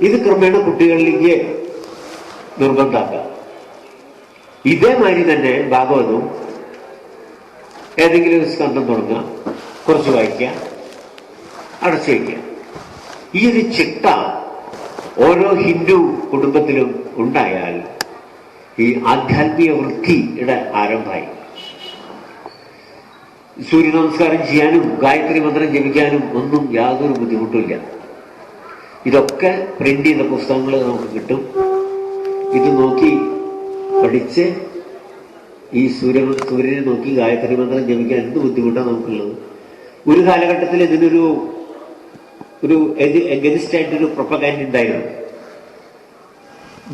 ഇത് ക്രമേണ കുട്ടികളിലേക്ക് നിർബന്ധമാക്കാം. ഇതേമാതിരി തന്നെ ഭാഗവതവും ഏതെങ്കിലും ഒരു സ്കന്ധം തുടങ്ങുക, കുറച്ച് വായിക്കുക, അടച്ചു വയ്ക്കുക. ഈ ഒരു ചിട്ട ഓരോ ഹിന്ദു കുടുംബത്തിലും ഉണ്ടായാൽ ഈ ആധ്യാത്മിക വൃത്തിയുടെ ആരംഭമായി. സൂര്യ നമസ്കാരം ചെയ്യാനും ഗായത്രി മന്ത്രം ജപിക്കാനും ഒന്നും യാതൊരു ബുദ്ധിമുട്ടുമില്ല. ഇതൊക്കെ പ്രിന്റ് ചെയ്ത പുസ്തകങ്ങൾ നമുക്ക് കിട്ടും. ഇത് നോക്കി പഠിച്ച് ഈ സൂര്യനെ നോക്കി ഗായത്രി മന്ത്രം ജപിക്കാൻ എന്ത് ബുദ്ധിമുട്ടാണ് നമുക്കുള്ളത്. ഒരു കാലഘട്ടത്തിൽ ഇതിനൊരു എഗനിസ്റ്റ് ആയിട്ടൊരു പ്രൊപ്പഗാൻഡ ഉണ്ടായിരുന്നു.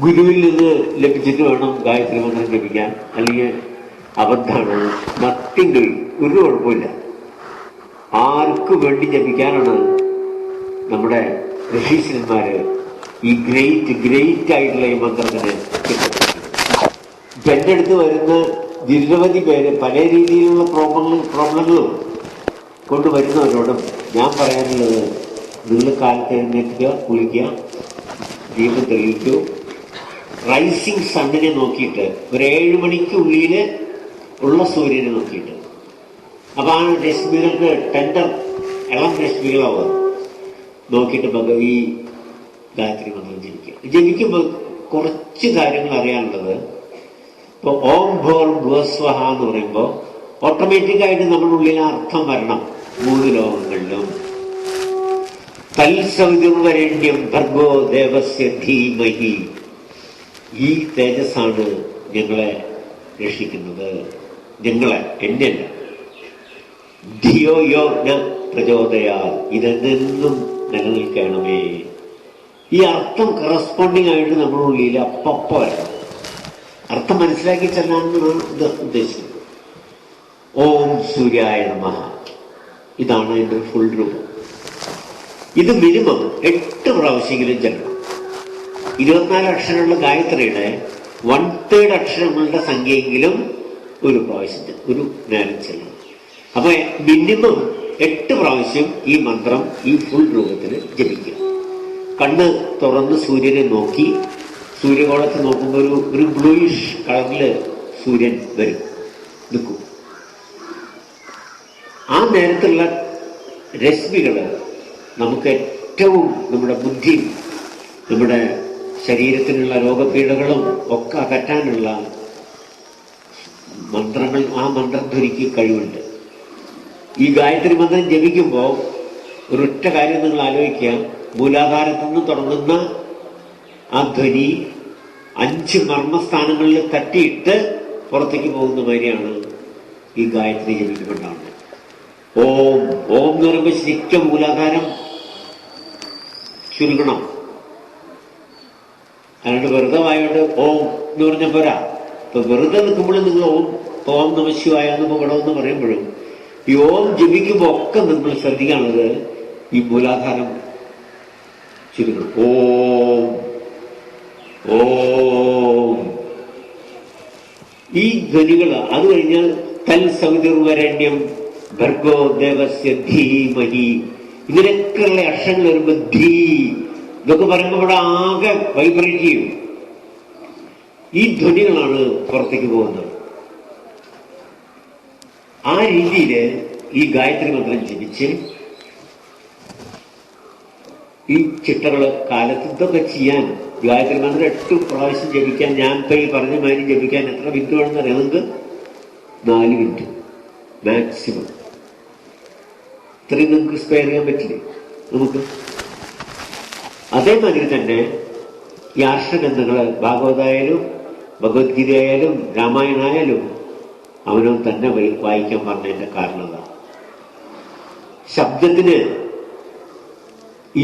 ഗുരുവിൽ നിന്ന് ലഭിച്ചിട്ട് വേണം ഗായത്രി മന്ത്രം ജപിക്കാൻ, അല്ലെങ്കിൽ അബദ്ധാണ്, നത്തിങ് ഡൂയിങ്, ഒരു കുഴപ്പമില്ല. ആർക്ക് വേണ്ടി ജപിക്കാനാണ് നമ്മുടെ ഋഷീശ്വരന്മാര് ഈ ഗ്രേറ്റ് ആയിട്ടുള്ള ഈ മന്ത്രത്തിന് ഇപ്പൊ എന്റെ അടുത്ത് വരുന്ന നിരവധി പേര് പല രീതിയിലുള്ള പ്രോബ്ലങ്ങളും കൊണ്ടുവരുന്നവരോടും ഞാൻ പറയാനുള്ളത്, നിങ്ങൾ കാലത്ത് എഴുന്നേൽക്കുക, കുളിക്കുക, ദീപം തെളിയിക്കൂ, റൈസിങ് സണ്ണിനെ നോക്കിയിട്ട് ഒരു 7 മണിക്കുള്ളിൽ ഉള്ള സൂര്യനെ നോക്കിയിട്ട്, അപ്പൊ ആ രശ്മികൾക്ക് ഇളം രശ്മികളാവും നോക്കിയിട്ട് ഈ ഗായത്രി മന്ത്രം ജപിക്കുമ്പോൾ കുറച്ച് കാര്യങ്ങൾ അറിയാനുള്ളത്. ഇപ്പൊ ഓം ഭോർ ഭുവസ്വഹ എന്ന് പറയുമ്പോൾ ഓട്ടോമാറ്റിക്കായിട്ട് നമ്മുടെ ഉള്ളിൽ അർത്ഥം വരണം. 3 ലോകങ്ങളിലും തൽസവിതുർവരണ്യം ഭർഗോ ദേവസ്യ ധീമഹി, ഈ തേജസ്സാണ് ഞങ്ങളെ രക്ഷിക്കുന്നത്, ഞങ്ങളെ, എന്നെയല്ല. ധിയോ യോ ന പ്രചോദയാ, ഇതെന്നും നിലനിൽക്കണമേ. ഈ അർത്ഥം കറസ്പോണ്ടിങ് ആയിട്ട് നമ്മുടെ ഉള്ളിൽ അപ്പപ്പ വരണം. അർത്ഥം മനസ്സിലാക്കി ചെല്ലാനാണ് ഇത് ഉദ്ദേശിക്കുന്നത്. ഓം സൂര്യായ നമഃ, ഇതാണ് ഇതിന്റെ ഫുൾ രൂപം. ഇത് മിനിമം 8 പ്രാവശ്യമെങ്കിലും ചെല്ലണം. 24 അക്ഷരമുള്ള ഗായത്രിയുടെ 1/3 അക്ഷരങ്ങളുടെ സംഖ്യയെങ്കിലും ഒരു പ്രാവശ്യം ഒരു നേരം ചെല്ലണം. അപ്പൊ മിനിമം 8 പ്രാവശ്യം ഈ മന്ത്രം ഈ ഫുൾ രൂപത്തിൽ ജപിക്കുക. കണ്ണ് തുറന്ന് സൂര്യനെ നോക്കി, സൂര്യകോളത്തിൽ നോക്കുമ്പോൾ ഒരു ബ്ലൂയിഷ് കളറില് സൂര്യൻ വരും, നിൽക്കും. ആ നേരത്തുള്ള രശ്മികള് നമുക്ക് ഏറ്റവും നമ്മുടെ ബുദ്ധിയും നമ്മുടെ ശരീരത്തിനുള്ള രോഗപീഠകളും ഒക്കെ അകറ്റാനുള്ള മന്ത്രങ്ങൾ, ആ മന്ത്രധ്വനിക്ക് കഴിവുണ്ട്. ഈ ഗായത്രി മന്ത്രം ജപിക്കുമ്പോൾ ഒരൊറ്റ കാര്യം നിങ്ങൾ ആലോചിക്കുക. മൂലാധാരത്തു നിന്ന് തുടങ്ങുന്ന ആ ധ്വനി 5 മർമ്മസ്ഥാനങ്ങളിൽ തട്ടിയിട്ട് പുറത്തേക്ക് പോകുന്ന മാതിരിയാണ് ഈ ഗായത്രി ജപിക്കുമ്പോണ്ടാവുന്നത്. ഓം ഓം എന്ന് പറയുമ്പോൾ ശരിക്കും മൂലാധാരം ചുരുങ്ങണം. അല്ലാണ്ട് വെറുതെ വായോണ്ട് ഓം എന്ന് പറഞ്ഞ പോരാ. ഇപ്പൊ വെറുതെ നിൽക്കുമ്പോഴും നിങ്ങൾ ഓം നമ ശിവായ എന്ന് പോകണമെന്ന് പറയുമ്പോഴും ഈ ഓം ജപിക്കുമ്പോൾ ഒക്കെ നിങ്ങൾ ശ്രദ്ധിക്കാനുള്ളത് ഈ മൂലാധാരം ചുരുങ്ങണം. ഓം ഓം. ഈ ധ്വനികൾ അത് കഴിഞ്ഞാൽ തൽ സവിതുർവരണ്യം ഭർഗോ ദേവസ്യ ധീമഹി, ഇതിനൊക്കെയുള്ള അക്ഷരങ്ങൾ വരുമ്പോ ധീ ഇതൊക്കെ പറയുമ്പോൾ ഇവിടെ ആകെ വൈബ്രേറ്റ് ചെയ്യും. ഈ ധ്വനികളാണ് പുറത്തേക്ക് പോകുന്നത്. ആ രീതിയിൽ ഈ ഗായത്രി മന്ത്രം ജപിച്ച് ഈ ചിട്ടകള് കാലത്ത് ഇതൊക്കെ ചെയ്യാൻ ഗായത്രി മന്ത്രം 8 പ്രാവശ്യം ജപിക്കാൻ, ഞാൻ ഇപ്പൊ ഈ പറഞ്ഞ മാതിരി ജപിക്കാൻ എത്ര മിനിറ്റ് വേണമെന്ന് അറിയാം നിങ്ങൾക്ക്? 4 മിനിറ്റ് മാക്സിമം. ഇത്രയും നിങ്ങൾക്ക് സ്പെയർ ചെയ്യാൻ പറ്റില്ലേ നമുക്ക്? അതേമാതിരി തന്നെ ഈ ആർഷഗ്രന്ഥങ്ങള് ഭാഗവതായാലും ഭഗവത്ഗീതയായാലും രാമായണായാലും അവനോ തന്നെ വായിക്കാൻ പറഞ്ഞതിന്റെ കാരണം അതാണ്. ശബ്ദത്തിന്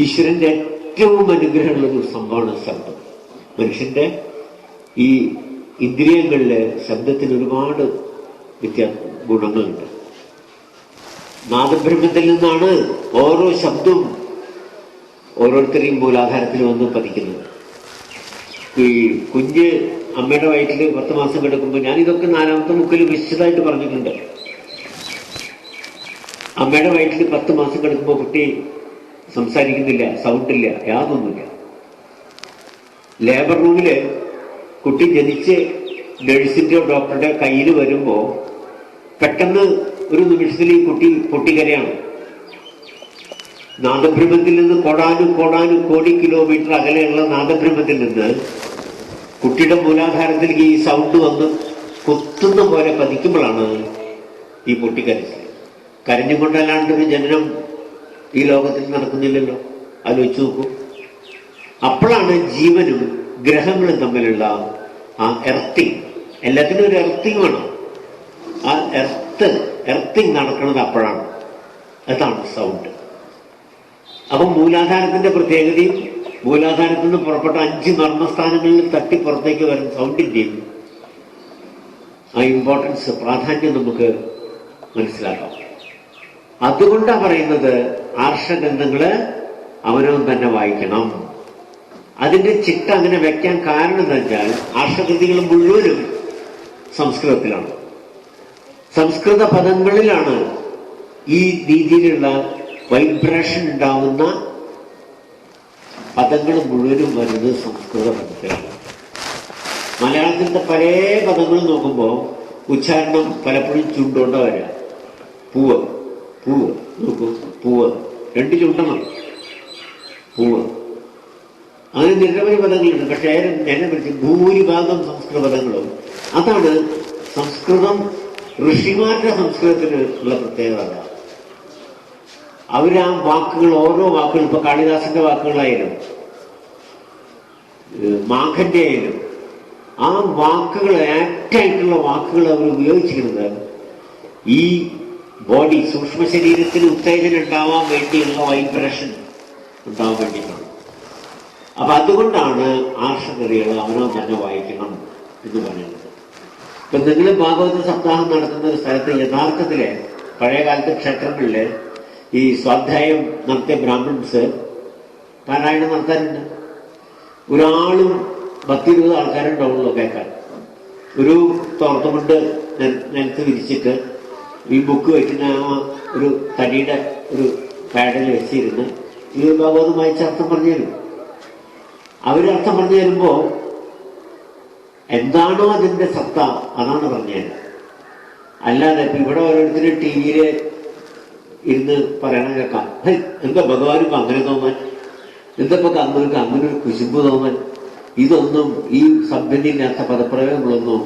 ഈശ്വരന്റെ ഏറ്റവും അനുഗ്രഹമുള്ളൊരു സംഭവമാണ് ശബ്ദം. മനുഷ്യന്റെ ഈ ഇന്ദ്രിയങ്ങളില് ശബ്ദത്തിന് ഒരുപാട് ഗുണങ്ങളുണ്ട്. നാദബ്രഹ്മത്തിൽ നിന്നാണ് ഓരോ ശബ്ദവും ഓരോരുത്തരെയും മൂലാധാരത്തിൽ വന്ന് പതിക്കുന്നത്. ഈ കുഞ്ഞ് അമ്മയുടെ വയറ്റില് 10 മാസം കിടക്കുമ്പോൾ, ഞാനിതൊക്കെ 4ാമത്തെ ബുക്കിൽ വിശദമായിട്ട് പറഞ്ഞിട്ടുണ്ട്. അമ്മയുടെ വയറ്റിൽ 10 മാസം കിടക്കുമ്പോൾ കുട്ടി സംസാരിക്കുന്നില്ല, സൗണ്ടില്ല, യാതൊന്നുമില്ല. ലേബർ റൂമില് കുട്ടി ജനിച്ച് നഴ്സിന്റെയോ ഡോക്ടറുടെ കയ്യിൽ വരുമ്പോ പെട്ടെന്ന് ഒരു നിമിഷത്തിൽ ഈ കുട്ടി പൊട്ടിക്കരയാണ്. നാദബ്രഹ്മത്തിൽ നിന്ന് കോടാനു കിലോമീറ്റർ അകലെയുള്ള നാദബ്രഹ്മത്തിൽ നിന്ന് കുട്ടിയുടെ മൂലാധാരത്തിലേക്ക് ഈ സൗണ്ട് വന്ന് കുത്തുന്ന പോലെ പതിക്കുമ്പോഴാണ് ഈ പൊട്ടിക്കരച്ചിൽ. കരഞ്ഞുകൊണ്ടല്ലാണ്ടൊരു ജനനം ഈ ലോകത്തിൽ നടക്കുന്നില്ലല്ലോ, ആലോചിച്ചു നോക്കൂ. അപ്പോഴാണ് ജീവനും ഗ്രഹങ്ങളും തമ്മിലുള്ള ആ എർത്തിങ്, എല്ലാത്തിനും ഒരു എർത്തിങ് വേണം. ആ എർത്തിങ് നടക്കുന്നത് അപ്പോഴാണ്. അതാണ് സൗണ്ട്. അപ്പം മൂലാധാരത്തിന്റെ പ്രത്യേകതയും മൂലാധാരത്തിൽ നിന്ന് പുറപ്പെട്ട 5 മർമ്മസ്ഥാനങ്ങളിൽ തട്ടി പുറത്തേക്ക് വരുന്ന സൗണ്ടിന്റെയും ആ ഇമ്പോർട്ടൻസ്, പ്രാധാന്യം നമുക്ക് മനസ്സിലാക്കാം. അതുകൊണ്ടാണ് പറയുന്നത് ആർഷഗ്രന്ഥങ്ങള് അവനവൻ തന്നെ വായിക്കണം. അതിന്റെ ചിട്ട അങ്ങനെ വെക്കാൻ കാരണം എന്താ വെച്ചാൽ ആർഷകൃതികൾ മുഴുവനും സംസ്കൃതത്തിലാണ്. സംസ്കൃത പദങ്ങളിലാണ് ഈ രീതിയിലുള്ള വൈബ്രേഷൻ ഉണ്ടാവുന്ന പദങ്ങൾ മുഴുവനും വരുന്നത് സംസ്കൃത പദത്തിലാണ്. മലയാളത്തിൻ്റെ പല പദങ്ങളും നോക്കുമ്പോൾ ഉച്ചാരണം പലപ്പോഴും ചുണ്ടുകൊണ്ട വരാം. പൂവ് പൂവ് നോക്കൂ, പൂവ് 2 ചുണ്ടണം, പൂവ്. അങ്ങനെ നിരവധി പദങ്ങളുണ്ട്. പക്ഷേ എന്നെ വിളിച്ച് ഭൂരിഭാഗം സംസ്കൃത പദങ്ങളും അതാണ് സംസ്കൃതം. ഋഷിമാരുടെ സംസ്കൃതത്തിന് ഉള്ള പ്രത്യേകത അവരാ വാക്കുകൾ, ഓരോ വാക്കുകൾ, ഇപ്പൊ കാളിദാസന്റെ വാക്കുകളായാലും മാഘന്റെ ആയാലും ആ വാക്കുകൾ, ആക്റ്റായിട്ടുള്ള വാക്കുകൾ അവർ ഉപയോഗിച്ചിരുന്നത് ഈ ബോഡി സൂക്ഷ്മ ശരീരത്തിന് ഉത്തേജനം ഉണ്ടാവാൻ വേണ്ടിയുള്ള വൈബ്രേഷൻ ഉണ്ടാവാൻ വേണ്ടിയിട്ടാണ്. അപ്പൊ അതുകൊണ്ടാണ് ആർഷകൃതികൾ അവനോ തന്നെ വായിക്കണം എന്ന് പറയുന്നത്. ഇപ്പൊ നിങ്ങൾ ഭാഗവത സപ്താഹം നടത്തുന്ന ഒരു സ്ഥലത്ത് യഥാർത്ഥത്തില് പഴയകാലത്തെ ക്ഷേത്രങ്ങളില് ഈ സ്വാധ്യായം നടത്തിയ ബ്രാഹ്മൺസ് പാരായണം നടത്താറുണ്ട്. ഒരാളും 10-20 ആൾക്കാരുണ്ടാവുള്ളൂ കേൾക്കാൻ. ഒരു തോർത്തുകൊണ്ട് നിലത്ത് വിരിച്ചിട്ട് ഈ ബുക്ക് വെക്കുന്ന ആ ഒരു തടിയുടെ ഒരു പാഡിൽ വെച്ചിരുന്ന് ഈ ഭാഗവതം വായിച്ച അർത്ഥം പറഞ്ഞു തരും. അവരർത്ഥം പറഞ്ഞു തരുമ്പോ എന്താണോ അതിന്റെ സത്ത അതാണ് പറഞ്ഞു തരുന്നത്. അല്ലാതെ ഇപ്പൊ ഇവിടെ ഓരോരുത്തരും ടി വിയില് ഇരുന്ന് പറയണ കേൾക്കാം, എന്താ ഭഗവാനും അങ്ങനെ തോന്നാൻ, എന്താ അങ്ങനൊക്കെ അങ്ങനെ ഒരു കുശുമ്പ് തോന്നാൻ, ഇതൊന്നും ഈ സഭ്യതയില്ലാത്ത പദപ്രയോഗങ്ങളൊന്നും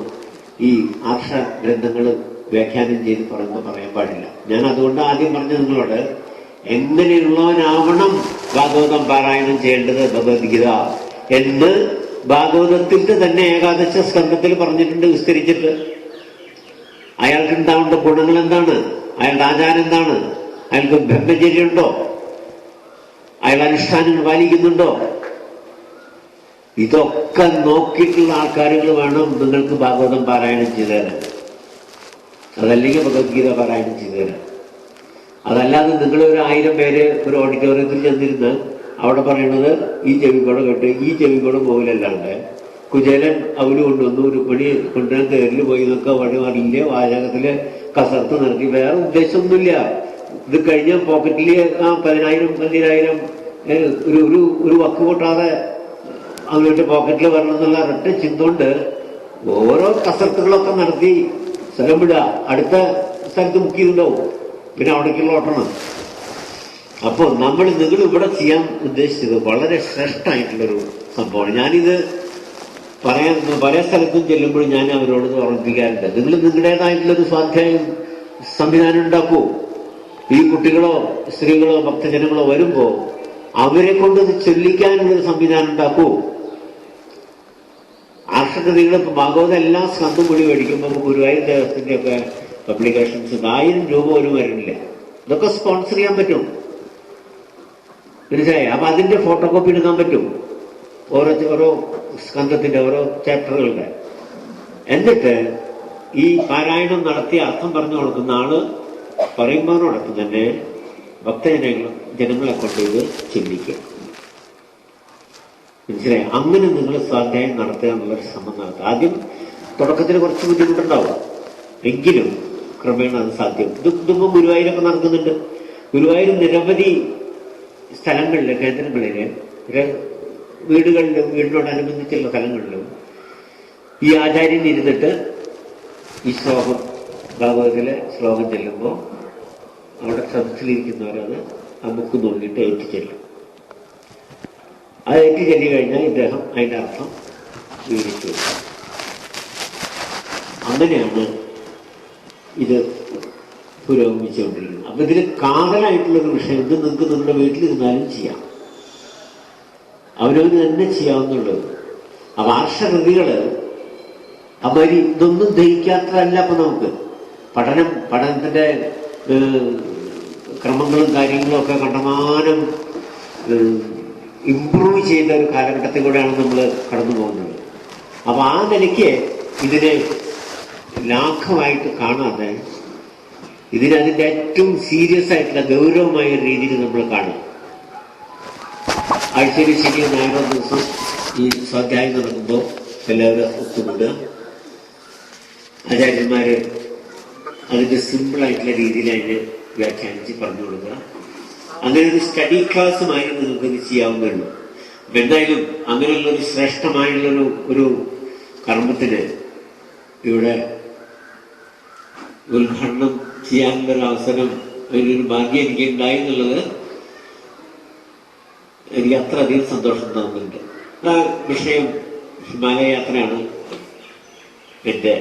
ഈ ആർഷ ഗ്രന്ഥങ്ങൾ വ്യാഖ്യാനം ചെയ്ത് പറയാൻ പാടില്ല. ഞാൻ അതുകൊണ്ട് ആദ്യം പറഞ്ഞു നിങ്ങളോട്, എങ്ങനെയുള്ളവനാവണം ഭാഗവതം പാരായണം ചെയ്യേണ്ടത് ഭഗവത്ഗീത എന്ന് ഭാഗവതത്തിന്റെ തന്നെ ഏകാദശ സ്കന്ധത്തിൽ പറഞ്ഞിട്ടുണ്ട്, വിസ്തരിച്ചിട്ട്. അയാൾക്ക് ഉണ്ടാവേണ്ട ഗുണങ്ങൾ എന്താണ്, അയാളുടെ ആചാരം എന്താണ്, അയാൾക്ക് ബ്രഹ്മചര്യമുണ്ടോ, അയാൾ അനുഷ്ഠാനങ്ങൾ പാലിക്കുന്നുണ്ടോ, ഇതൊക്കെ നോക്കിയിട്ടുള്ള ആൾക്കാരുകൾ വേണം നിങ്ങൾക്ക് ഭാഗവതം പാരായണം ചെയ്തു തരാൻ. അതല്ലെങ്കിൽ ഭഗവത്ഗീത പാരായണം ചെയ്തു തരാം. അതല്ലാതെ നിങ്ങൾ ഒരു 1000 പേര് ഒരു ഓഡിറ്റോറിയത്തിൽ ചെന്നിരുന്ന് അവിടെ പറയണത് ഈ ചെവിക്കൂടെ കേട്ട് ഈ ചെവിക്കൂടെ പോകില്ലല്ലാണ്ട് കുചേലൻ അവര് കൊണ്ടുവന്നു ഒരു പണി കൊണ്ടുവരാൻ തേരിൽ പോയി എന്നൊക്കെ വഴി വലിയ വാചകത്തില് കസർത്ത് നടത്തി. വേറെ ഉദ്ദേശമൊന്നുമില്ല. ഇത് കഴിഞ്ഞ പോക്കറ്റില് ആ 10,000 ഒരു വക്ക് കൂട്ടാതെ അവരുടെ പോക്കറ്റിൽ വരണം എന്നുള്ള ഒരൊറ്റ ചിന്തകൊണ്ട് ഓരോ കസർത്തുകളൊക്കെ നടത്തി സ്ഥലം വിടുക, അടുത്ത സ്ഥലത്ത് ബുക്ക് ചെയ്തിട്ടുണ്ടാവും, പിന്നെ അവിടേക്കുള്ള ഓട്ടണം. അപ്പൊ നിങ്ങൾ ഇവിടെ ചെയ്യാൻ ഉദ്ദേശിച്ചത് വളരെ ശ്രേഷ്ഠമായിട്ടുള്ളൊരു സംഭവമാണ്. ഞാനിത് പല സ്ഥലത്തും ചെല്ലുമ്പോഴും ഞാൻ അവരോട് ഓർമ്മിപ്പിക്കാറുണ്ട്, നിങ്ങൾ നിങ്ങളുടേതായിട്ടുള്ളൊരു സ്വാധ്യായം സംവിധാനം ഉണ്ടാക്കൂ. ഈ കുട്ടികളോ സ്ത്രീകളോ ഭക്തജനങ്ങളോ വരുമ്പോ അവരെ കൊണ്ട് ഇത് ചൊല്ലിക്കാനുള്ളൊരു സംവിധാനം ഉണ്ടാക്കൂ. ആർഷകൃതികൾ ഇപ്പൊ ഭാഗവതം എല്ലാ സ്കന്ധം കൂടി മേടിക്കുമ്പോൾ ഗുരുവായൂർ ദേവസ്ഥത്തിന്റെ ഒക്കെ പബ്ലിക്കേഷൻസ് 1000 രൂപ പോലും വരുന്നില്ല. ഇതൊക്കെ സ്പോൺസർ ചെയ്യാൻ പറ്റും, മനസ്സിലായി? അപ്പൊ അതിന്റെ ഫോട്ടോ കോപ്പി എടുക്കാൻ പറ്റും, ഓരോ സ്കന്ധത്തിന്റെ ഓരോ ചാപ്റ്ററുകളുടെ. എന്നിട്ട് ഈ പാരായണം നടത്തി അർത്ഥം പറഞ്ഞു കൊടുക്കുന്ന ആള് പറയുമ്പോഴോടൊപ്പം തന്നെ ജനങ്ങളെ കൊണ്ട് ഇത് ചിന്തിക്കുക, മനസ്സിലായി? അങ്ങനെ നിങ്ങൾ സ്വാധ്യായം നടത്തുക എന്നുള്ളൊരു ശ്രമം നടത്തുക. ആദ്യം തുടക്കത്തിൽ കുറച്ച് ബുദ്ധിമുട്ടുണ്ടാവും, എങ്കിലും ക്രമേണ അത് സാധ്യം. ഇതിപ്പോ ഗുരുവായൂരൊക്കെ നടക്കുന്നുണ്ട്. ഗുരുവായൂർ നിരവധി സ്ഥലങ്ങളില് കേന്ദ്രങ്ങളില് വീടുകളിലും വീടിനോടനുബന്ധിച്ചുള്ള സ്ഥലങ്ങളിലും ഈ ആചാര്യൻ ഇരുന്നിട്ട് ഈ ശ്ലോകം ഭാഗവതത്തിലെ ശ്ലോകം ചെല്ലുമ്പോൾ അവിടെ സദസ്സിലിരിക്കുന്നവരത് ആ ബുക്ക് നോക്കിയിട്ട് ഏറ്റുചെല്ലും. അത് ഏറ്റുചൊല്ലി കഴിഞ്ഞാൽ ഇദ്ദേഹം അതിന്റെ അർത്ഥം വിവരിച്ചു. അങ്ങനെയാണ് ഇത് പുരോഗമിച്ചുകൊണ്ടിരിക്കുന്നത്. അപ്പൊ ഇതിൽ കാതലായിട്ടുള്ളൊരു വിഷയം, ഇത് നിങ്ങൾക്ക് നിങ്ങളുടെ വീട്ടിലിരുന്നാലും ചെയ്യാം, അവരവന് തന്നെ ചെയ്യാവുന്നുള്ളത്. അപ്പൊ ആർഷകൃതികള് അവര് ഇതൊന്നും ദഹിക്കാത്തതല്ല. അപ്പൊ നമുക്ക് പഠനത്തിന്റെ ക്രമങ്ങളും കാര്യങ്ങളും ഒക്കെ കണ്ടമാനം ഇംപ്രൂവ് ചെയ്ത ഒരു കാലഘട്ടത്തിൽ കൂടെയാണ് നമ്മൾ കടന്നു പോകുന്നത്. അപ്പൊ ആ നിലയ്ക്ക് ഇതിനെ ലാഘവമായിട്ട് കാണാതെ ഇതിനതിന്റെ ഏറ്റവും സീരിയസ് ആയിട്ടുള്ള ഗൗരവമായ രീതിയിൽ നമ്മൾ കാണും. ആഴ്ചയിൽ ശരി ഞായറോ ദിവസം ഈ സ്വാധ്യായം നടക്കുമ്പോൾ എല്ലാവരും ഒത്തുകൂടുക, ആചാര്യന്മാര് അതിന്റെ സിമ്പിളായിട്ടുള്ള രീതിയിൽ അതിനെ വ്യാഖ്യാനിച്ച് പറഞ്ഞു കൊടുക്കുക. അങ്ങനെ ഒരു സ്റ്റഡി ക്ലാസ്സുമായി നിങ്ങൾക്ക് ഇത് ചെയ്യാവുന്നതാണ്. അപ്പൊ എന്തായാലും അങ്ങനെയുള്ളൊരു ശ്രേഷ്ഠമായുള്ളൊരു കർമ്മത്തിന് ഇവിടെ ഉദ്ഘാടനം ചെയ്യാനുള്ളൊരു അവസരം, അതിനൊരു ഭാഗ്യം എനിക്ക് ഉണ്ടായി എന്നുള്ളത് എനിക്ക് അത്രയധികം സന്തോഷം തോന്നുന്നുണ്ട്. ആ വിഷയം ഹിമാലയ യാത്രയാണ് എൻ്റെ